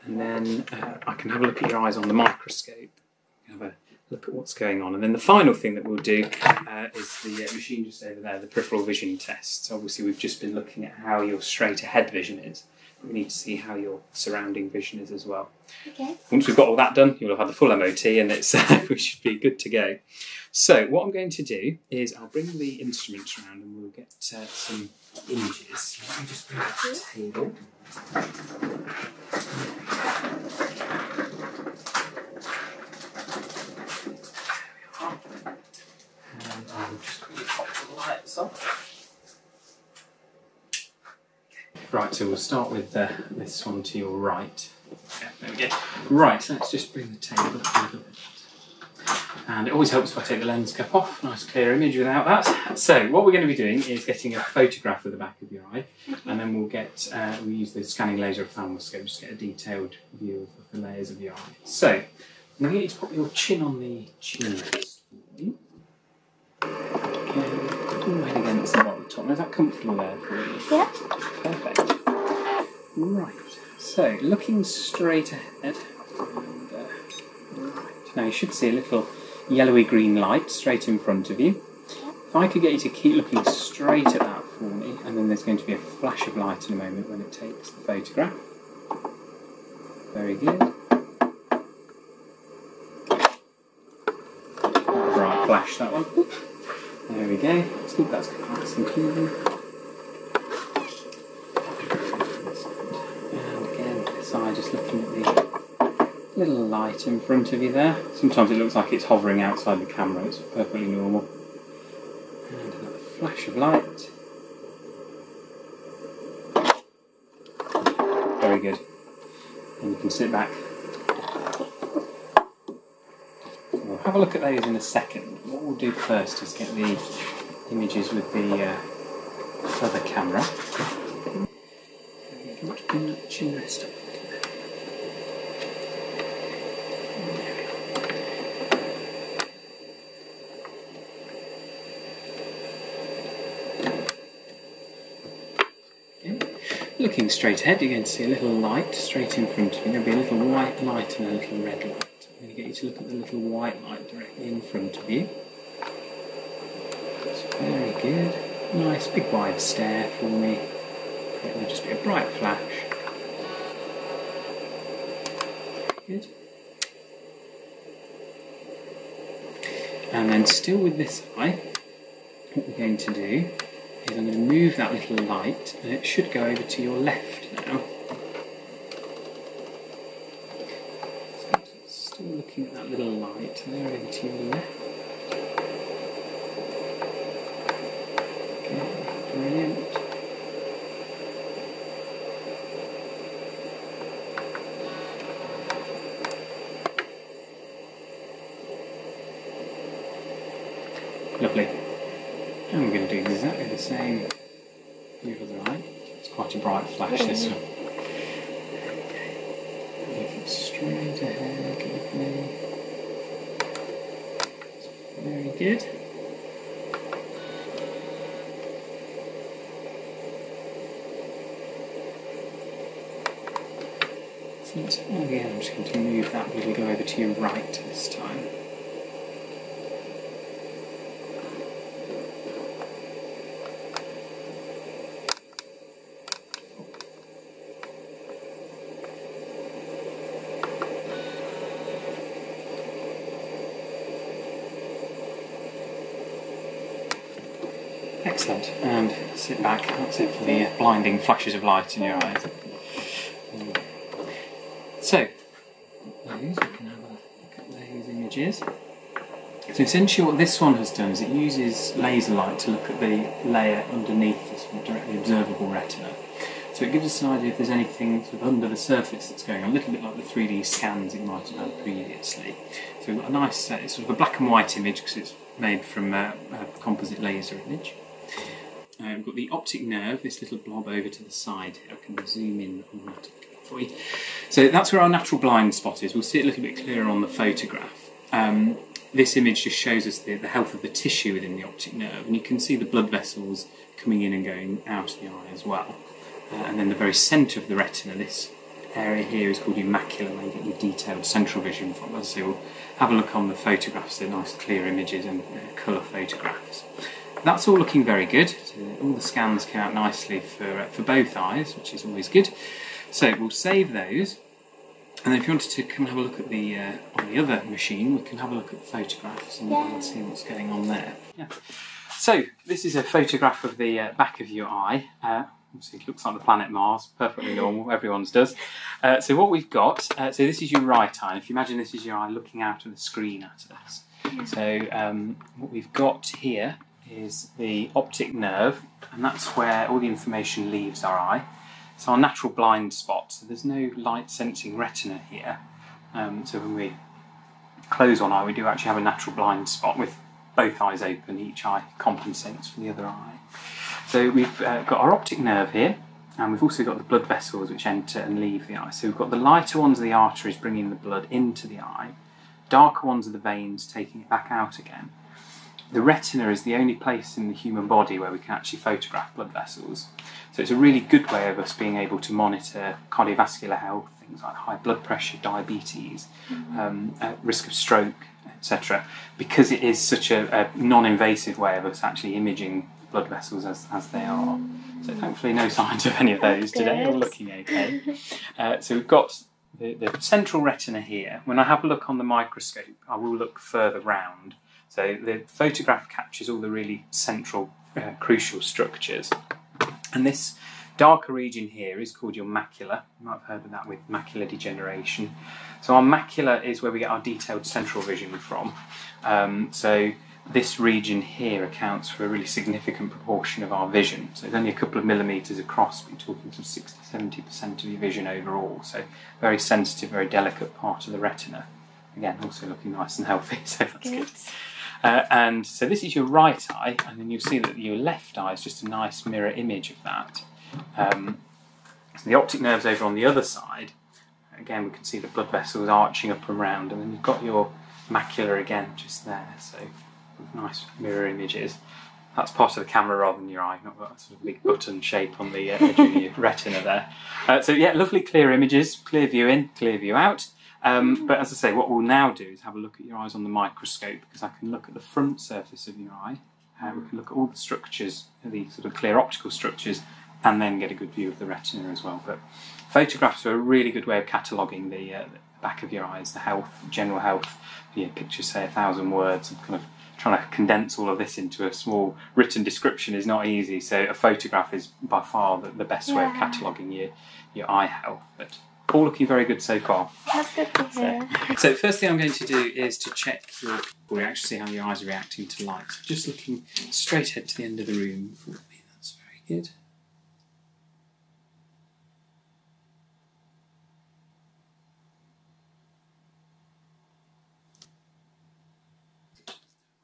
S1: And then I can have a look at your eyes on the microscope, have a look at what's going on. And then the final thing that we'll do is the machine just over there, the peripheral vision test. So obviously we've just been looking at how your straight ahead vision is. But we need to see how your surrounding vision is as well. Okay. Once we've got all that done, you'll have had the full MOT, and it's we should be good to go. So what I'm going to do is I'll bring the instruments around and we'll get some images. Let me just bring up the table. And I'll just quickly pop the lights on. Right, so we'll start with this one to your right. Yeah, there we go. Right, let's just bring the table up a little bit. And it always helps if I take the lens cap off, nice clear image without that. So what we're going to be doing is getting a photograph of the back of your eye, and then we'll use the scanning laser ophthalmoscope just to get a detailed view of the layers of your eye. So I'm going to get you to put your chin on the chin rest for me. Okay, put your head against the bottom of the top. Now, is that comfortable there for you?
S2: Yeah.
S1: Perfect. Right, so looking straight ahead. Now you should see a little yellowy green light straight in front of you. If I could get you to keep looking straight at that for me, and then there's going to be a flash of light in a moment when it takes the photograph. Very good. Quite a bright flash, that one. There we go. Let's keep that nice and clean. And again, this eye just looking at the little light in front of you there. Sometimes it looks like it's hovering outside the camera, it's perfectly normal. And another flash of light. Very good. And you can sit back. We'll have a look at those in a second. What we'll do first is get the images with the other camera. Bring that chin rest up. Looking straight ahead, you're going to see a little light straight in front of you. There'll be a little white light and a little red light. I'm going to get you to look at the little white light directly in front of you. That's very good. Nice big wide stare for me. There'll just be a bright flash. Good. And then still with this eye, what we're going to do is I'm going to move that little light, and it should go over to your left now. So it's still looking at that little light, and there over to your left. Okay, brilliant. Lovely. And we're going to do exactly the same with the other eye. It's quite a bright flash, this one. Okay. Looking straight ahead, lovely. Very good. Excellent. And again, I'm just going to move that little go over to your right this time. Excellent, and sit back, that's it for the blinding flashes of light in your eyes. So, we can have a look at those images. So essentially what this one has done is it uses laser light to look at the layer underneath this directly observable retina. So it gives us an idea if there's anything sort of under the surface that's going on, a little bit like the 3D scans it might have had previously. So we've got a nice, it's sort of a black and white image because it's made from a composite laser image. We've got the optic nerve, this little blob over to the side here. I can zoom in on that for you. So that's where our natural blind spot is. We'll see it a little bit clearer on the photograph. This image just shows us the health of the tissue within the optic nerve, and you can see the blood vessels coming in and going out of the eye as well. And then the very centre of the retina, this area here is called your macula, where you get your detailed central vision from. As I say, we'll have a look on the photographs, they're nice clear images and colour photographs. That's all looking very good. So all the scans came out nicely for both eyes, which is always good. So we'll save those, and then if you wanted to come and have a look at the on the other machine, we can have a look at the photographs and see what's going on there. Yeah. So this is a photograph of the back of your eye. Obviously it looks like the planet Mars, perfectly normal, everyone's does. So what we've got, so this is your right eye, and if you imagine this is your eye looking out of the screen at us. So what we've got here is the optic nerve, and that's where all the information leaves our eye. It's our natural blind spot, so there's no light sensing retina here. So when we close one eye, we do actually have a natural blind spot with both eyes open. Each eye compensates for the other eye. So we've got our optic nerve here, and we've also got the blood vessels which enter and leave the eye. So we've got the lighter ones of the arteries bringing the blood into the eye, darker ones of the veins taking it back out again. The retina is the only place in the human body where we can actually photograph blood vessels. So it's a really good way of us being able to monitor cardiovascular health, things like high blood pressure, diabetes, risk of stroke, etc. Because it is such a non-invasive way of us actually imaging blood vessels as they are. So thankfully no signs of any of those today, all looking okay. So we've got the central retina here. When I have a look on the microscope, I will look further round. So the photograph captures all the really central, crucial structures. And this darker region here is called your macula. You might have heard of that with macular degeneration. So our macula is where we get our detailed central vision from. So this region here accounts for a really significant proportion of our vision. So it's only a couple of millimetres across, but you're talking some 60–70% of your vision overall. So very sensitive, very delicate part of the retina. Again, also looking nice and healthy, so that's good. And so this is your right eye, and then you'll see that your left eye is just a nice mirror image of that. So the optic nerve's over on the other side. Again, we can see the blood vessels arching up and round, and then you've got your macula again just there. So nice mirror images. That's part of the camera rather than your eye, not that sort of big button shape on the edge of your retina there. So yeah, lovely clear images, clear view in, clear view out. But as I say, what we'll now do is have a look at your eyes on the microscope, because I can look at the front surface of your eye. We can look at all the structures, the sort of clear optical structures, and then get a good view of the retina as well. But photographs are a really good way of cataloguing the back of your eyes, the health, general health. Pictures say 1,000 words, and kind of trying to condense all of this into a small written description is not easy. So a photograph is by far the best way of cataloguing your eye health. But all looking very good so far.
S2: That's good to hear.
S1: So the first thing I'm going to do is to check your reaction, see how your eyes are reacting to light. So just looking straight ahead to the end of the room for me. That's very good.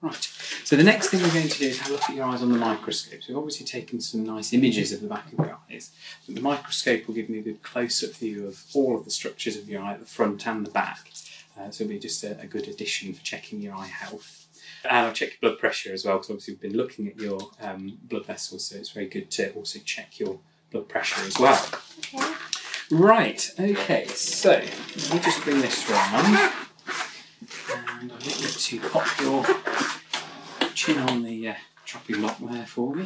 S1: Right, so the next thing we're going to do is have a look at your eyes on the microscope. So we've obviously taken some nice images of the back of your eyes, but the microscope will give me a good close-up view of all of the structures of your eye at the front and the back. So it'll be just a good addition for checking your eye health. And I'll check your blood pressure as well, because obviously we've been looking at your blood vessels, so it's very good to also check your blood pressure as well.
S2: Okay.
S1: Right, okay, so let me just bring this round. And I want you to pop your chin on the chopping block there for me.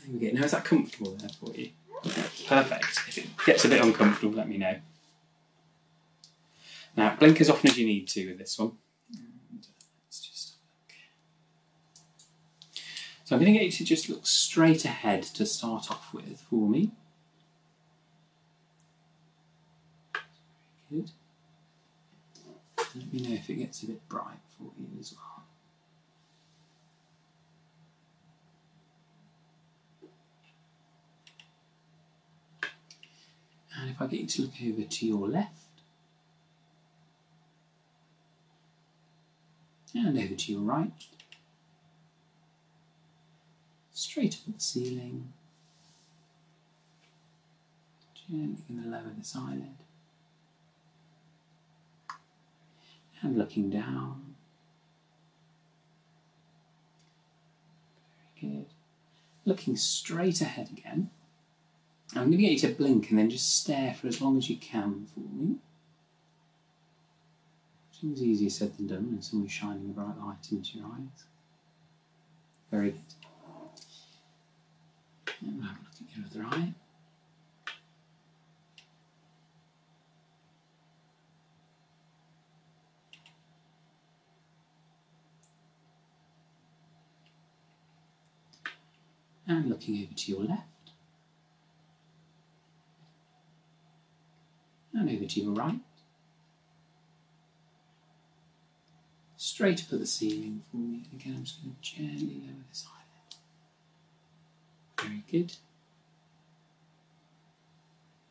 S1: There we go. Now, is that comfortable there for you? Perfect. If it gets a bit uncomfortable, let me know. Now, blink as often as you need to with this one. And let's just have a look. So I'm going to get you to just look straight ahead to start off with for me. Good. Let me know if it gets a bit bright for you as well. And if I get you to look over to your left, and over to your right, straight up at the ceiling, gently going to lower this eyelid. And looking down. Very good. Looking straight ahead again. I'm going to get you to blink and then just stare for as long as you can for me. Seems easier said than done when someone's shining a bright light into your eyes. Very good. And we'll have a look at your other eye. And looking over to your left. And over to your right. Straight up at the ceiling for me. Again, I'm just going to gently lower this eyelid. Very good.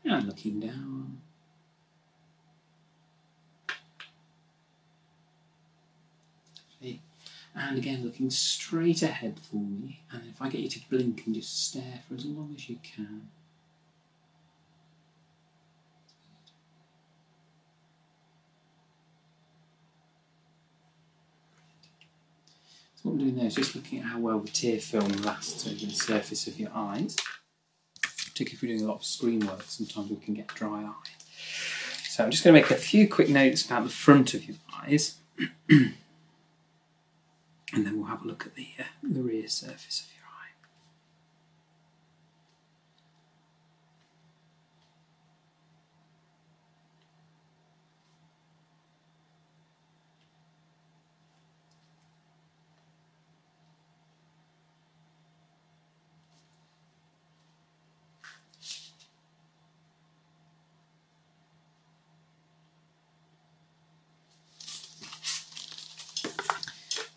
S1: And looking down. And again, looking straight ahead for me. And if I get you to blink and just stare for as long as you can. So what I'm doing there is just looking at how well the tear film lasts over the surface of your eyes. Particularly if we're doing a lot of screen work, sometimes we can get dry eye. So I'm just going to make a few quick notes about the front of your eyes. And then we'll have a look at the rear surface of your eye.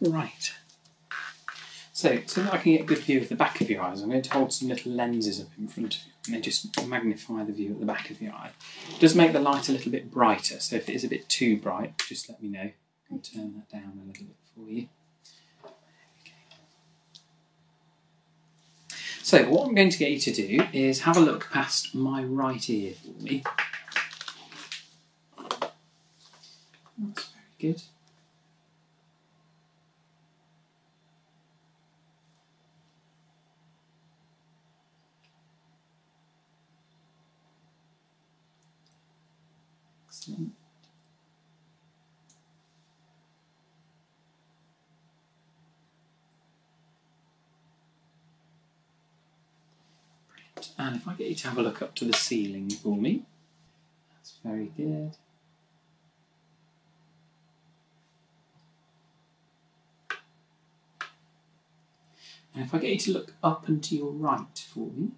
S1: Right. So that I can get a good view of the back of your eyes, I'm going to hold some little lenses up in front of you, and they just magnify the view at the back of your eye. It does make the light a little bit brighter, so if it is a bit too bright, just let me know. I can turn that down a little bit for you. Okay. So what I'm going to get you to do is have a look past my right ear for me. That's very good. Excellent. Brilliant. And if I get you to have a look up to the ceiling for me, that's very good. And if I get you to look up and to your right for me,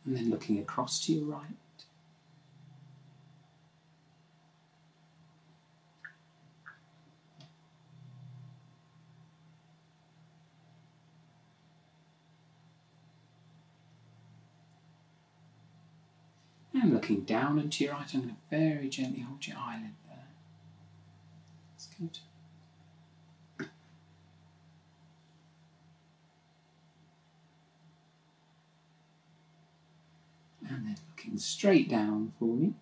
S1: and then looking across to your right. And looking down and to your right, I'm going to very gently hold your eyelid there. That's good. And then looking straight down for me.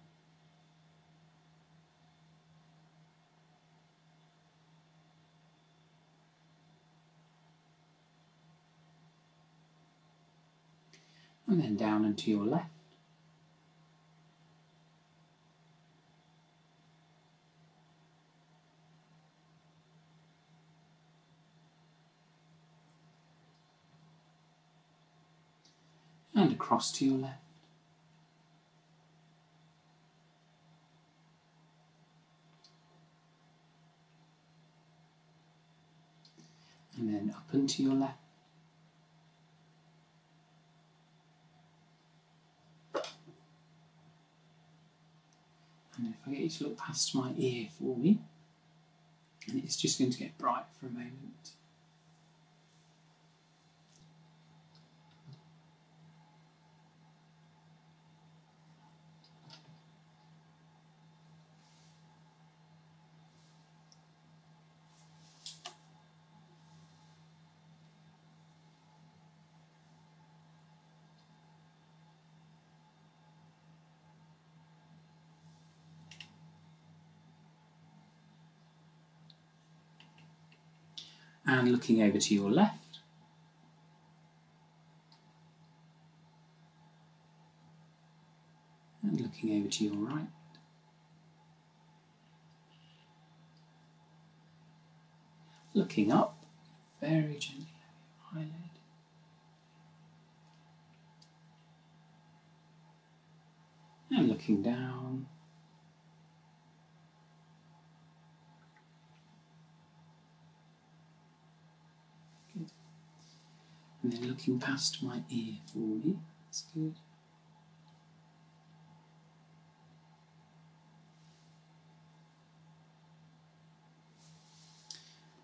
S1: And then down and to your left. And across to your left. And then up and to your left. And if I get you to look past my ear for me, and it's just going to get bright for a moment. And looking over to your left. And looking over to your right. Looking up, very gently lower your eyelid. And looking down. Good. And then looking past my ear for me. That's good.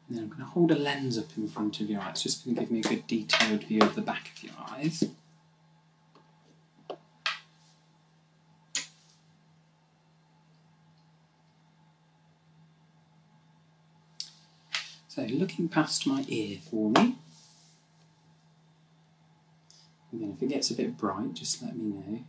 S1: And then I'm going to hold a lens up in front of your eye. It's just going to give me a good detailed view of the back of your eyes. So looking past my ear for me. Again, if it gets a bit bright, just let me know.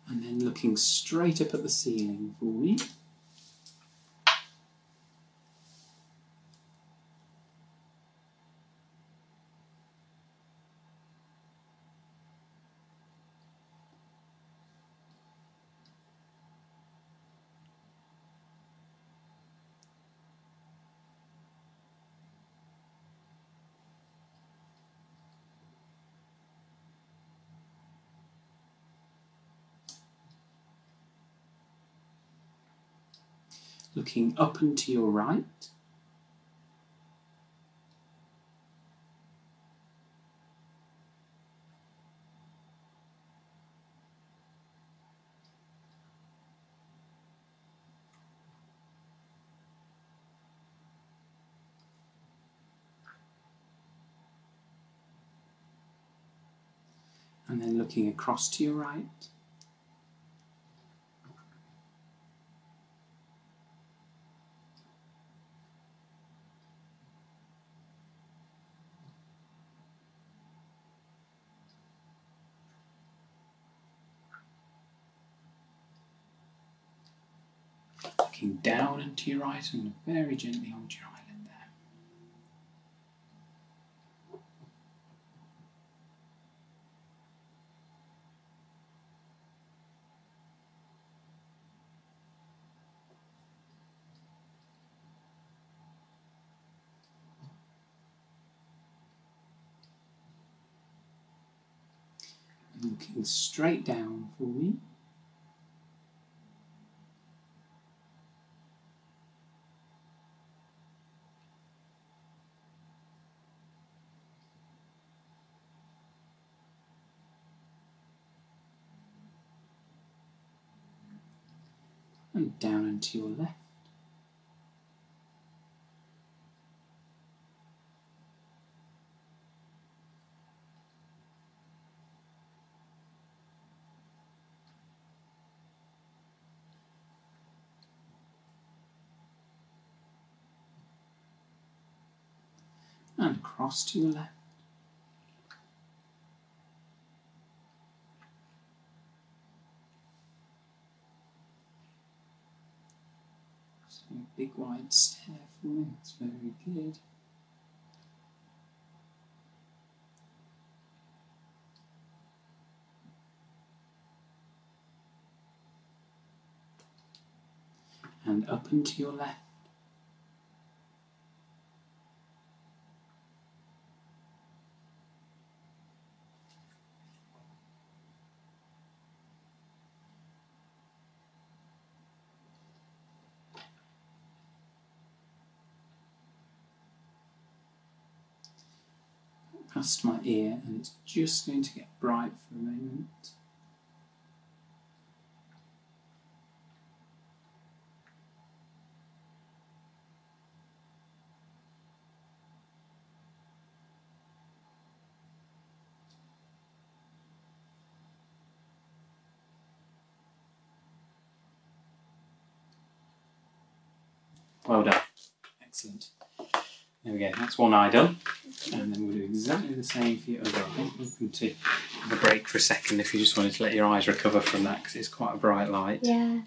S1: And then looking straight up at the ceiling for me. Looking up and to your right. And then looking across to your right. Looking down and to your right and very gently onto your eyelid there. And looking straight down for me. And down and to your left. And across to your left. So a big wide stare for me, that's very good. And up and to your left. Past my ear, and it's just going to get bright for a moment. Well done. Excellent. There we go, that's one eye done. And then we'll do exactly the same for your other eye. Welcome to have a break for a second if you just wanted to let your eyes recover from that, because it's quite a bright light.
S2: Yeah.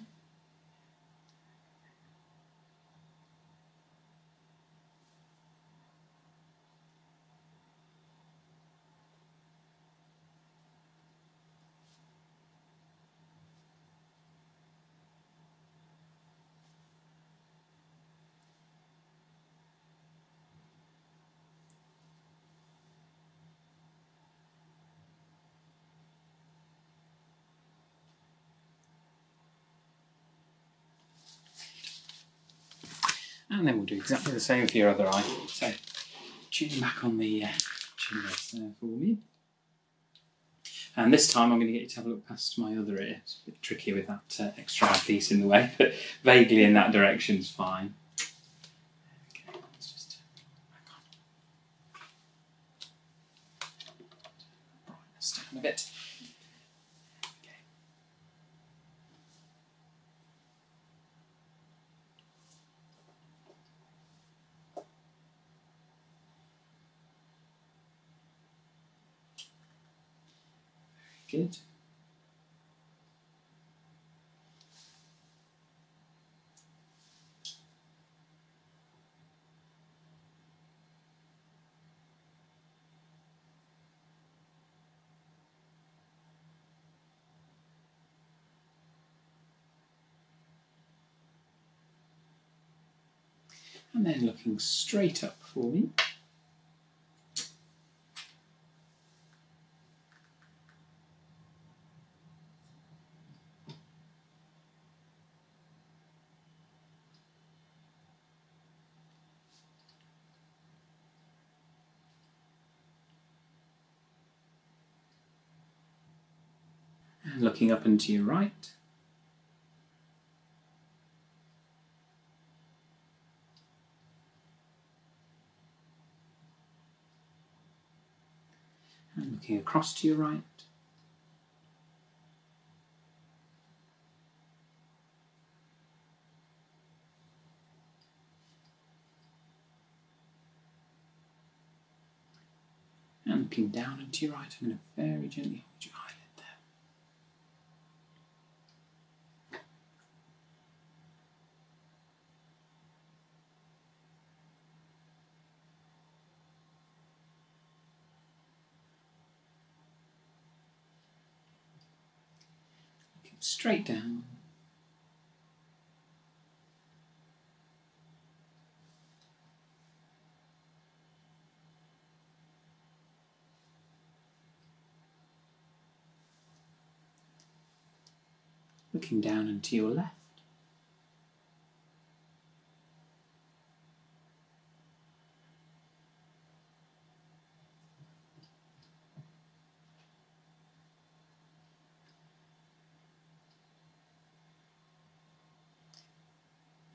S1: And then we'll do exactly the same for your other eye. So, tune back on the chin rest there for me. And this time I'm going to get you to have a look past my other ear. It's a bit tricky with that extra eyepiece in the way, but vaguely in that direction's fine. Okay, let's just back on. Brightness down a bit. Okay. Good. And then looking straight up for me. And looking up and to your right. And looking across to your right. And looking down and to your right, I'm going to very gently hold your eyelid there. Looking straight down. Looking down and to your left.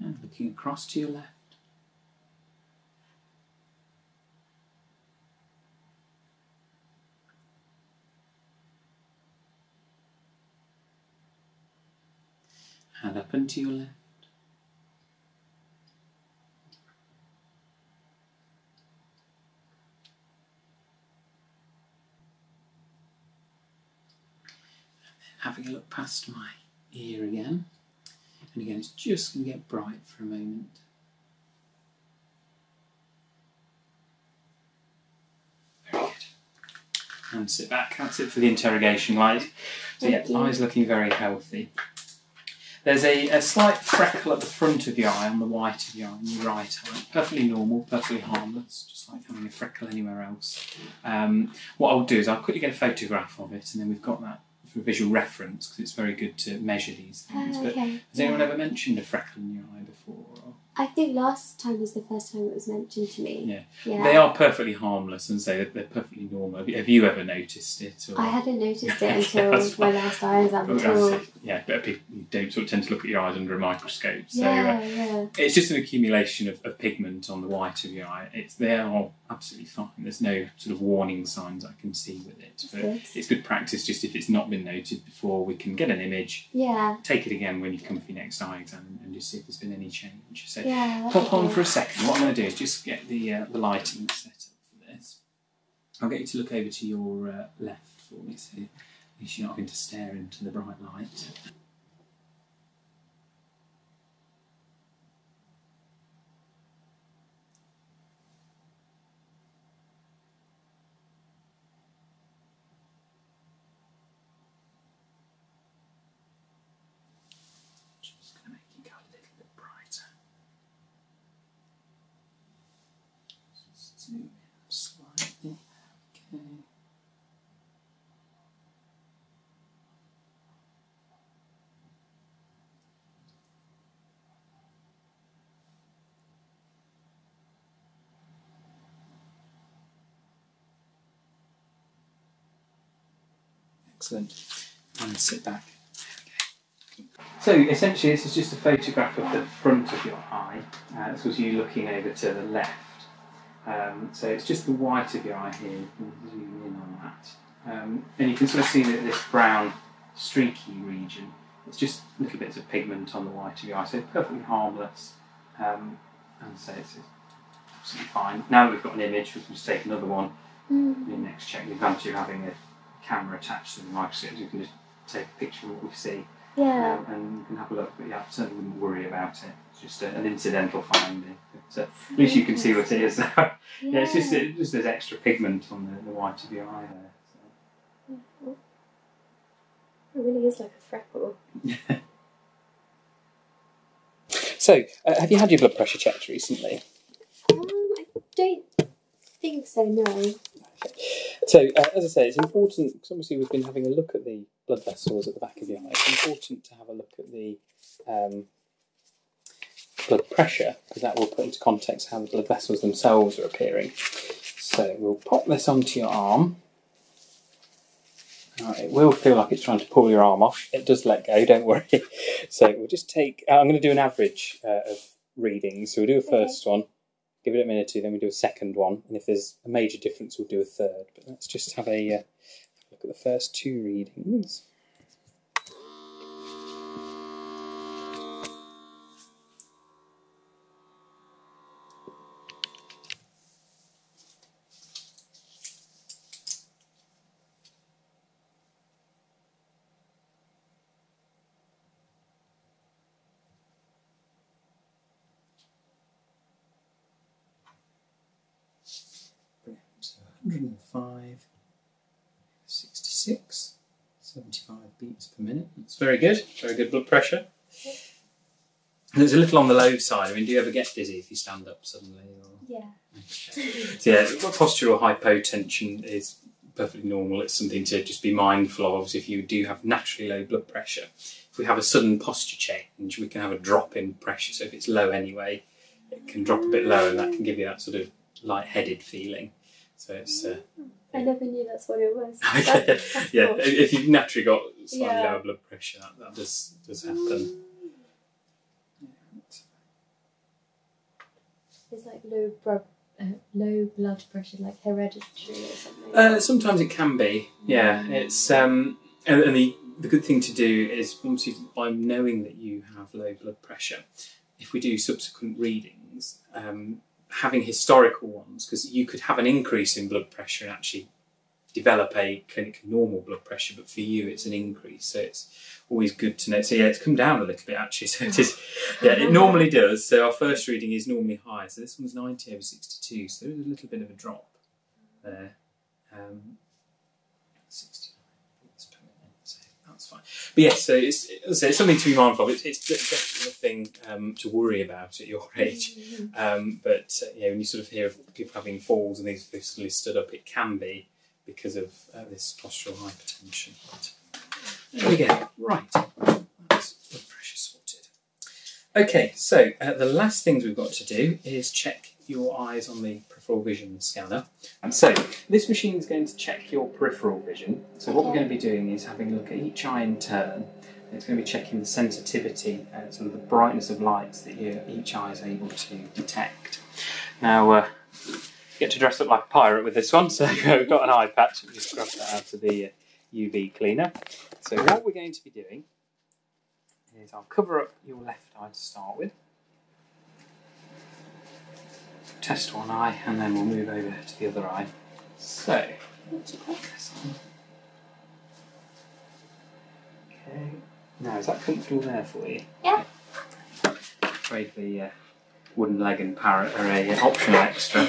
S1: And looking across to your left. And up and to your left. Having a look past my ear again. And again, it's just going to get bright for a moment. Very good. And sit back. That's it for the interrogation light. So yeah, eyes looking very healthy. There's a slight freckle at the front of your eye, on the white of your eye, on your right eye. Perfectly normal, perfectly harmless, just like having a freckle anywhere else. What I'll do is I'll quickly get a photograph of it, and then we've got that for visual reference, because it's very good to measure these things. But has anyone ever mentioned a freckle in your eye before? Or?
S2: I think last time was the first time it was mentioned to me.
S1: Yeah. They are perfectly harmless, and so they're perfectly normal. Have you ever noticed it? Or?
S2: I hadn't noticed it until my last eye exam.
S1: Yeah, but people don't sort of tend to look at your eyes under a microscope. So it's just an accumulation of pigment on the white of your eye. They are absolutely fine. There's no sort of warning signs I can see with it. But it's good practice. Just if it's not been noted before, we can get an image. Take it again when you come for your next eye exam and just see if there's been any change. So pop on for a second. What I'm going to do is just get the lighting set up for this. I'll get you to look over to your left for me, so at least you're not having to stare into the bright light. Just going to make you go a little bit brighter. Just zoom in slightly. Okay. Excellent. And sit back. So essentially this is just a photograph of the front of your eye. This was you looking over to the left. So it's just the white of your eye here. We'll zoom in on that. And you can sort of see that this brown streaky region, it's just little bits of pigment on the white of your eye, so it's perfectly harmless. And so it's absolutely fine. Now that we've got an image, we can just take another one. In the next check, the advantage of having a camera attached to the microscope is you can just take a picture of what we see.
S2: Yeah.
S1: And you can have a look, but yeah, I certainly wouldn't worry about it. It's just an incidental finding. But, at least you can see what it is. Yeah, it's just there's extra pigment on the white of your eye there. So.
S2: It really is like a freckle.
S1: So, have you had your blood pressure checked recently?
S2: I don't think so, no.
S1: So, as I say, it's important, because obviously we've been having a look at the blood vessels at the back of your eye. It's important to have a look at the blood pressure, because that will put into context how the blood vessels themselves are appearing. So, we'll pop this onto your arm. It will feel like it's trying to pull your arm off. It does let go, don't worry. So, we'll just take, I'm going to do an average of readings. So, we'll do a first one. Give it a minute or two, then we do a second one, and if there's a major difference, we'll do a third. But let's just have a look at the first two readings. So 105, 66, 75 beats per minute. That's very good blood pressure. And it's a little on the low side. I mean, do you ever get dizzy if you stand up suddenly? Or? Yeah. Okay. So yeah, postural hypotension is perfectly normal. It's something to just be mindful of. Obviously, if you do have naturally low blood pressure, if we have a sudden posture change, we can have a drop in pressure. So if it's low anyway, it can drop a bit lower, and that can give you that sort of lightheaded feeling. So it's.
S2: I never knew that's what it was.
S1: Okay.
S2: That's
S1: yeah,
S2: cool.
S1: if you've naturally got slightly lower blood pressure, that does happen.
S2: It's like low blood pressure, like hereditary or something.
S1: Sometimes it can be. Yeah, it's and the good thing to do is obviously by knowing that you have low blood pressure, if we do subsequent readings. Having historical ones, because you could have an increase in blood pressure and actually develop a clinically normal blood pressure, but for you it's an increase, so it's always good to know. So yeah, it's come down a little bit actually, so it is, yeah, it normally does. So our first reading is normally high, so this one's 90/62, so there is a little bit of a drop there. 69 beats per minute, so that's fine. But yes, so it's something to be mindful of. It's definitely nothing to worry about at your age. But yeah, when you sort of hear of people having falls and they've suddenly stood up, it can be because of this postural hypertension. But there we go. Right, that's blood pressure sorted. Okay, so the last things we've got to do is check your eyes on the peripheral vision scanner. And so this machine is going to check your peripheral vision. So what we're going to be doing is having a look at each eye in turn. And it's going to be checking the sensitivity, sort of the brightness of lights that each eye is able to detect. Now, you get to dress up like a pirate with this one, so we've got an eye patch. We'll just grab that out of the UV cleaner. So what we're going to be doing is I'll cover up your left eye to start with. Test one eye, and then we'll move over to the other eye. So, let's put this on. Okay. Now, is that comfortable there for you?
S2: Yeah.
S1: I'm afraid the wooden leg and parrot are a optional extra.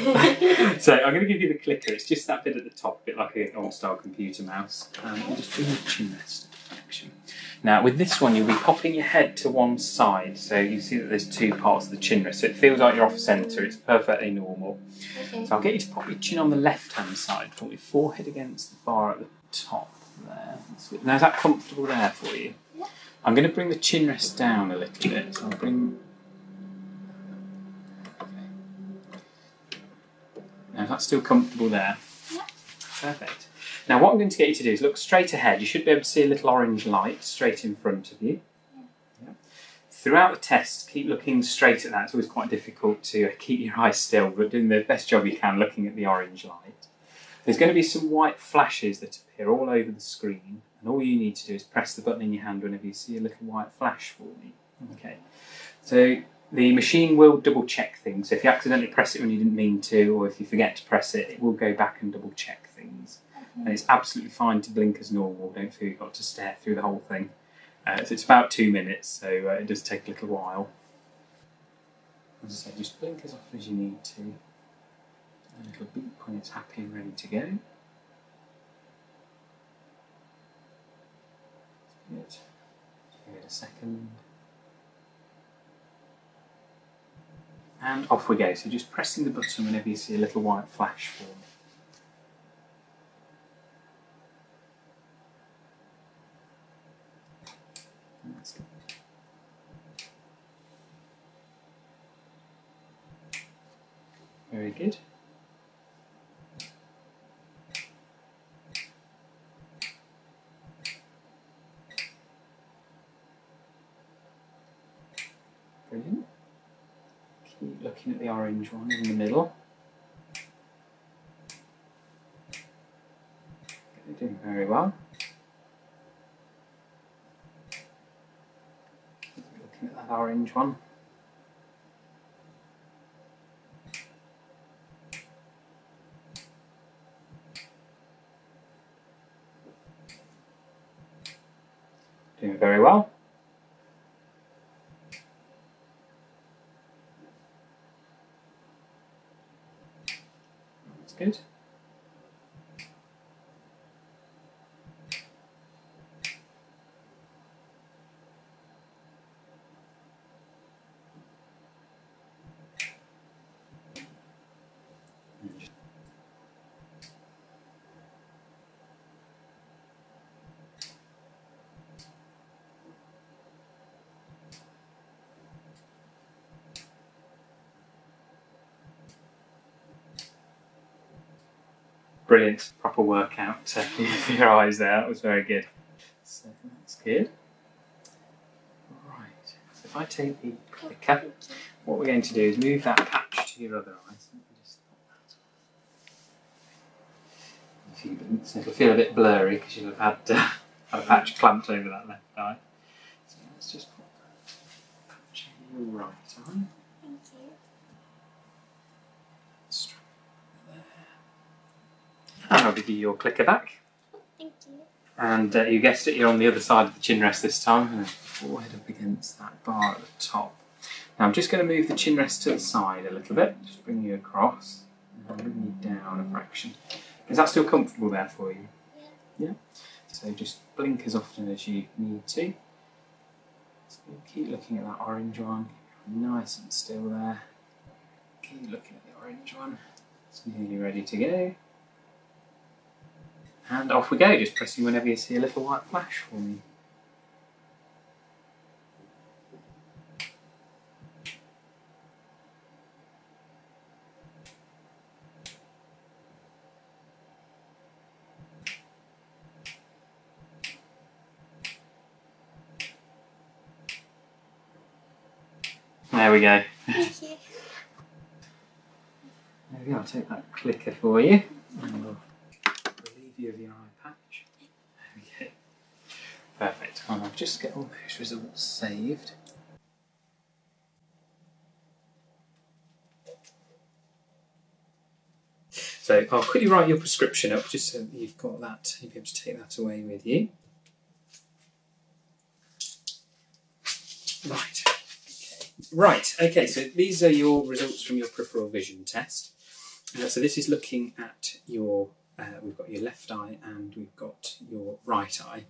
S1: So I'm going to give you the clicker. It's just that bit at the top, a bit like an old-style computer mouse. We'll just bring the chin rest action. Now, with this one, you'll be popping your head to one side, so you see that there's two parts of the chin rest, so it feels like you're off centre. It's perfectly normal. Okay. So I'll get you to pop your chin on the left-hand side, put your forehead against the bar at the top there. Now, is that comfortable there for you? Yeah. I'm going to bring the chin rest down a little bit, so I'll bring... Now, is that still comfortable there? Yeah. Perfect. Now what I'm going to get you to do is look straight ahead. You should be able to see a little orange light straight in front of you. Yeah. Throughout the test, keep looking straight at that. It's always quite difficult to keep your eyes still, but doing the best job you can looking at the orange light. There's going to be some white flashes that appear all over the screen, and all you need to do is press the button in your hand whenever you see a little white flash for me. Okay. So the machine will double check things. So if you accidentally press it when you didn't mean to, or if you forget to press it, it will go back and double check things. And it's absolutely fine to blink as normal. Don't feel you've got to stare through the whole thing. So it's about 2 minutes, so it does take a little while. As I say, just blink as often as you need to. A little beep when it's happy and ready to go. Good. Just give it a second. And off we go. So just pressing the button whenever you see a little white flash form. Very good. Brilliant. Keep looking at the orange one in the middle. You're doing very well. Keep looking at that orange one. Doing very well. That's good. Brilliant, proper workout for your eyes there, that was very good. So that's good. Right, so if I take the clicker, what we're going to do is move that patch to your other eye. So let me just pop that. A few minutes, it'll feel a bit blurry because you'll have had a patch clamped over that left eye. So let's just pop that patch in your right eye.
S2: Thank you.
S1: And I'll give you your clicker back.
S2: Thank you.
S1: And you guessed it, you're on the other side of the chin rest this time, and forehead up against that bar at the top. Now I'm just going to move the chin rest to the side a little bit, just bring you across, and bring you down a fraction. Is that still comfortable there for you? Yeah. Yeah? So just blink as often as you need to. So keep looking at that orange one, nice and still there. Keep looking at the orange one, it's nearly ready to go. And off we go, just pressing whenever you see a little white flash for me. There we go.
S2: Thank you.
S1: There we go, I'll take that clicker for you. And we'll relieve you of your eye patch. There we go. Perfect. And I'll just get all those results saved. So I'll quickly write your prescription up just so that you've got that, you'll be able to take that away with you. Right. Right, okay, so these are your results from your peripheral vision test. So this is looking at your, we've got your left eye and we've got your right eye.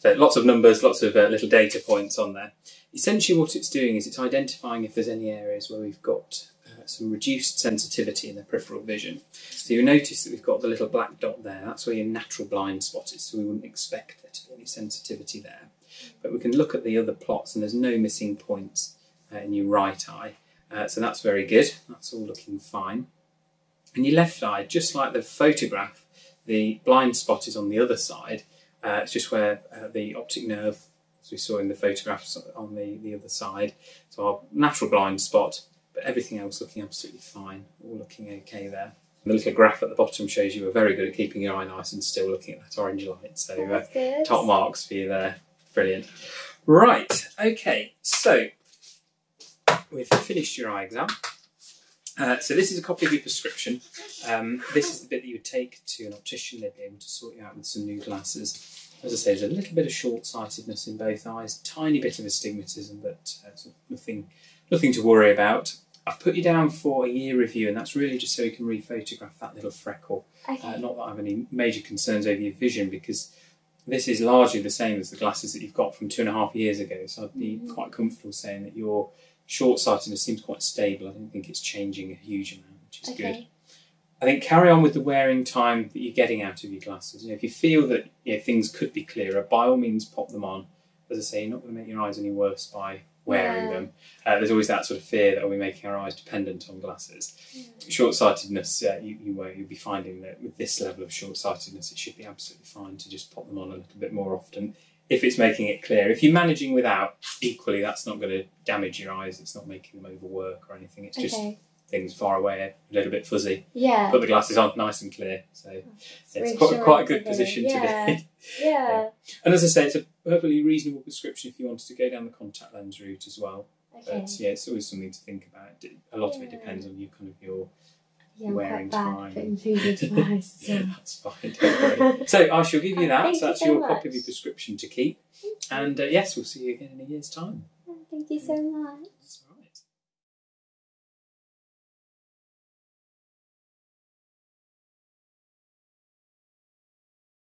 S1: So lots of numbers, lots of little data points on there. Essentially what it's doing is it's identifying if there's any areas where we've got some reduced sensitivity in the peripheral vision. So you'll notice that we've got the little black dot there, that's where your natural blind spot is, so we wouldn't expect there to be any sensitivity there. But we can look at the other plots and there's no missing points in your right eye. So that's very good, that's all looking fine. And your left eye, just like the photograph, The blind spot is on the other side. It's just where the optic nerve, as we saw in the photographs, on the other side. So our natural blind spot, but everything else looking absolutely fine, all looking okay there. And the little graph at the bottom shows you were very good at keeping your eye nice and still looking at that orange light. So top marks for you there. Brilliant. Right, okay, so we've finished your eye exam. So this is a copy of your prescription. This is the bit that you would take to an optician. They'd be able to sort you out with some new glasses. As I say, there's a little bit of short-sightedness in both eyes, tiny bit of astigmatism, but nothing to worry about. I've put you down for a year review, and that's really just so we can re-photograph that little freckle. Okay. Not that I have any major concerns over your vision, because this is largely the same as the glasses that you've got from 2.5 years ago, so I'd be quite comfortable saying that your short-sightedness seems quite stable. I don't think it's changing a huge amount, which is good. I think carry on with the wearing time that you're getting out of your glasses. If you feel that things could be clearer, by all means pop them on. As I say, you're not going to make your eyes any worse by wearing them. There's always that sort of fear that we're making our eyes dependent on glasses. Short-sightedness, you won't. You'll be finding that with this level of short-sightedness, it should be absolutely fine to just pop them on a little bit more often if it's making it clear. If you're managing without, equally, that's not going to damage your eyes. It's not making them overwork or anything. It's just things far away, a little bit fuzzy. Yeah. But the glasses aren't nice and clear, so it's quite a good position to be. Yeah. And as I say, it's a perfectly reasonable prescription if you wanted to go down the contact lens route as well. Okay. But yeah, it's always something to think about. A lot of it depends on your wearing time. That's fine, don't worry. So I shall give you that. So that's your copy of your prescription to keep. And yes, we'll see you again in a year's time.
S2: Thank you so much.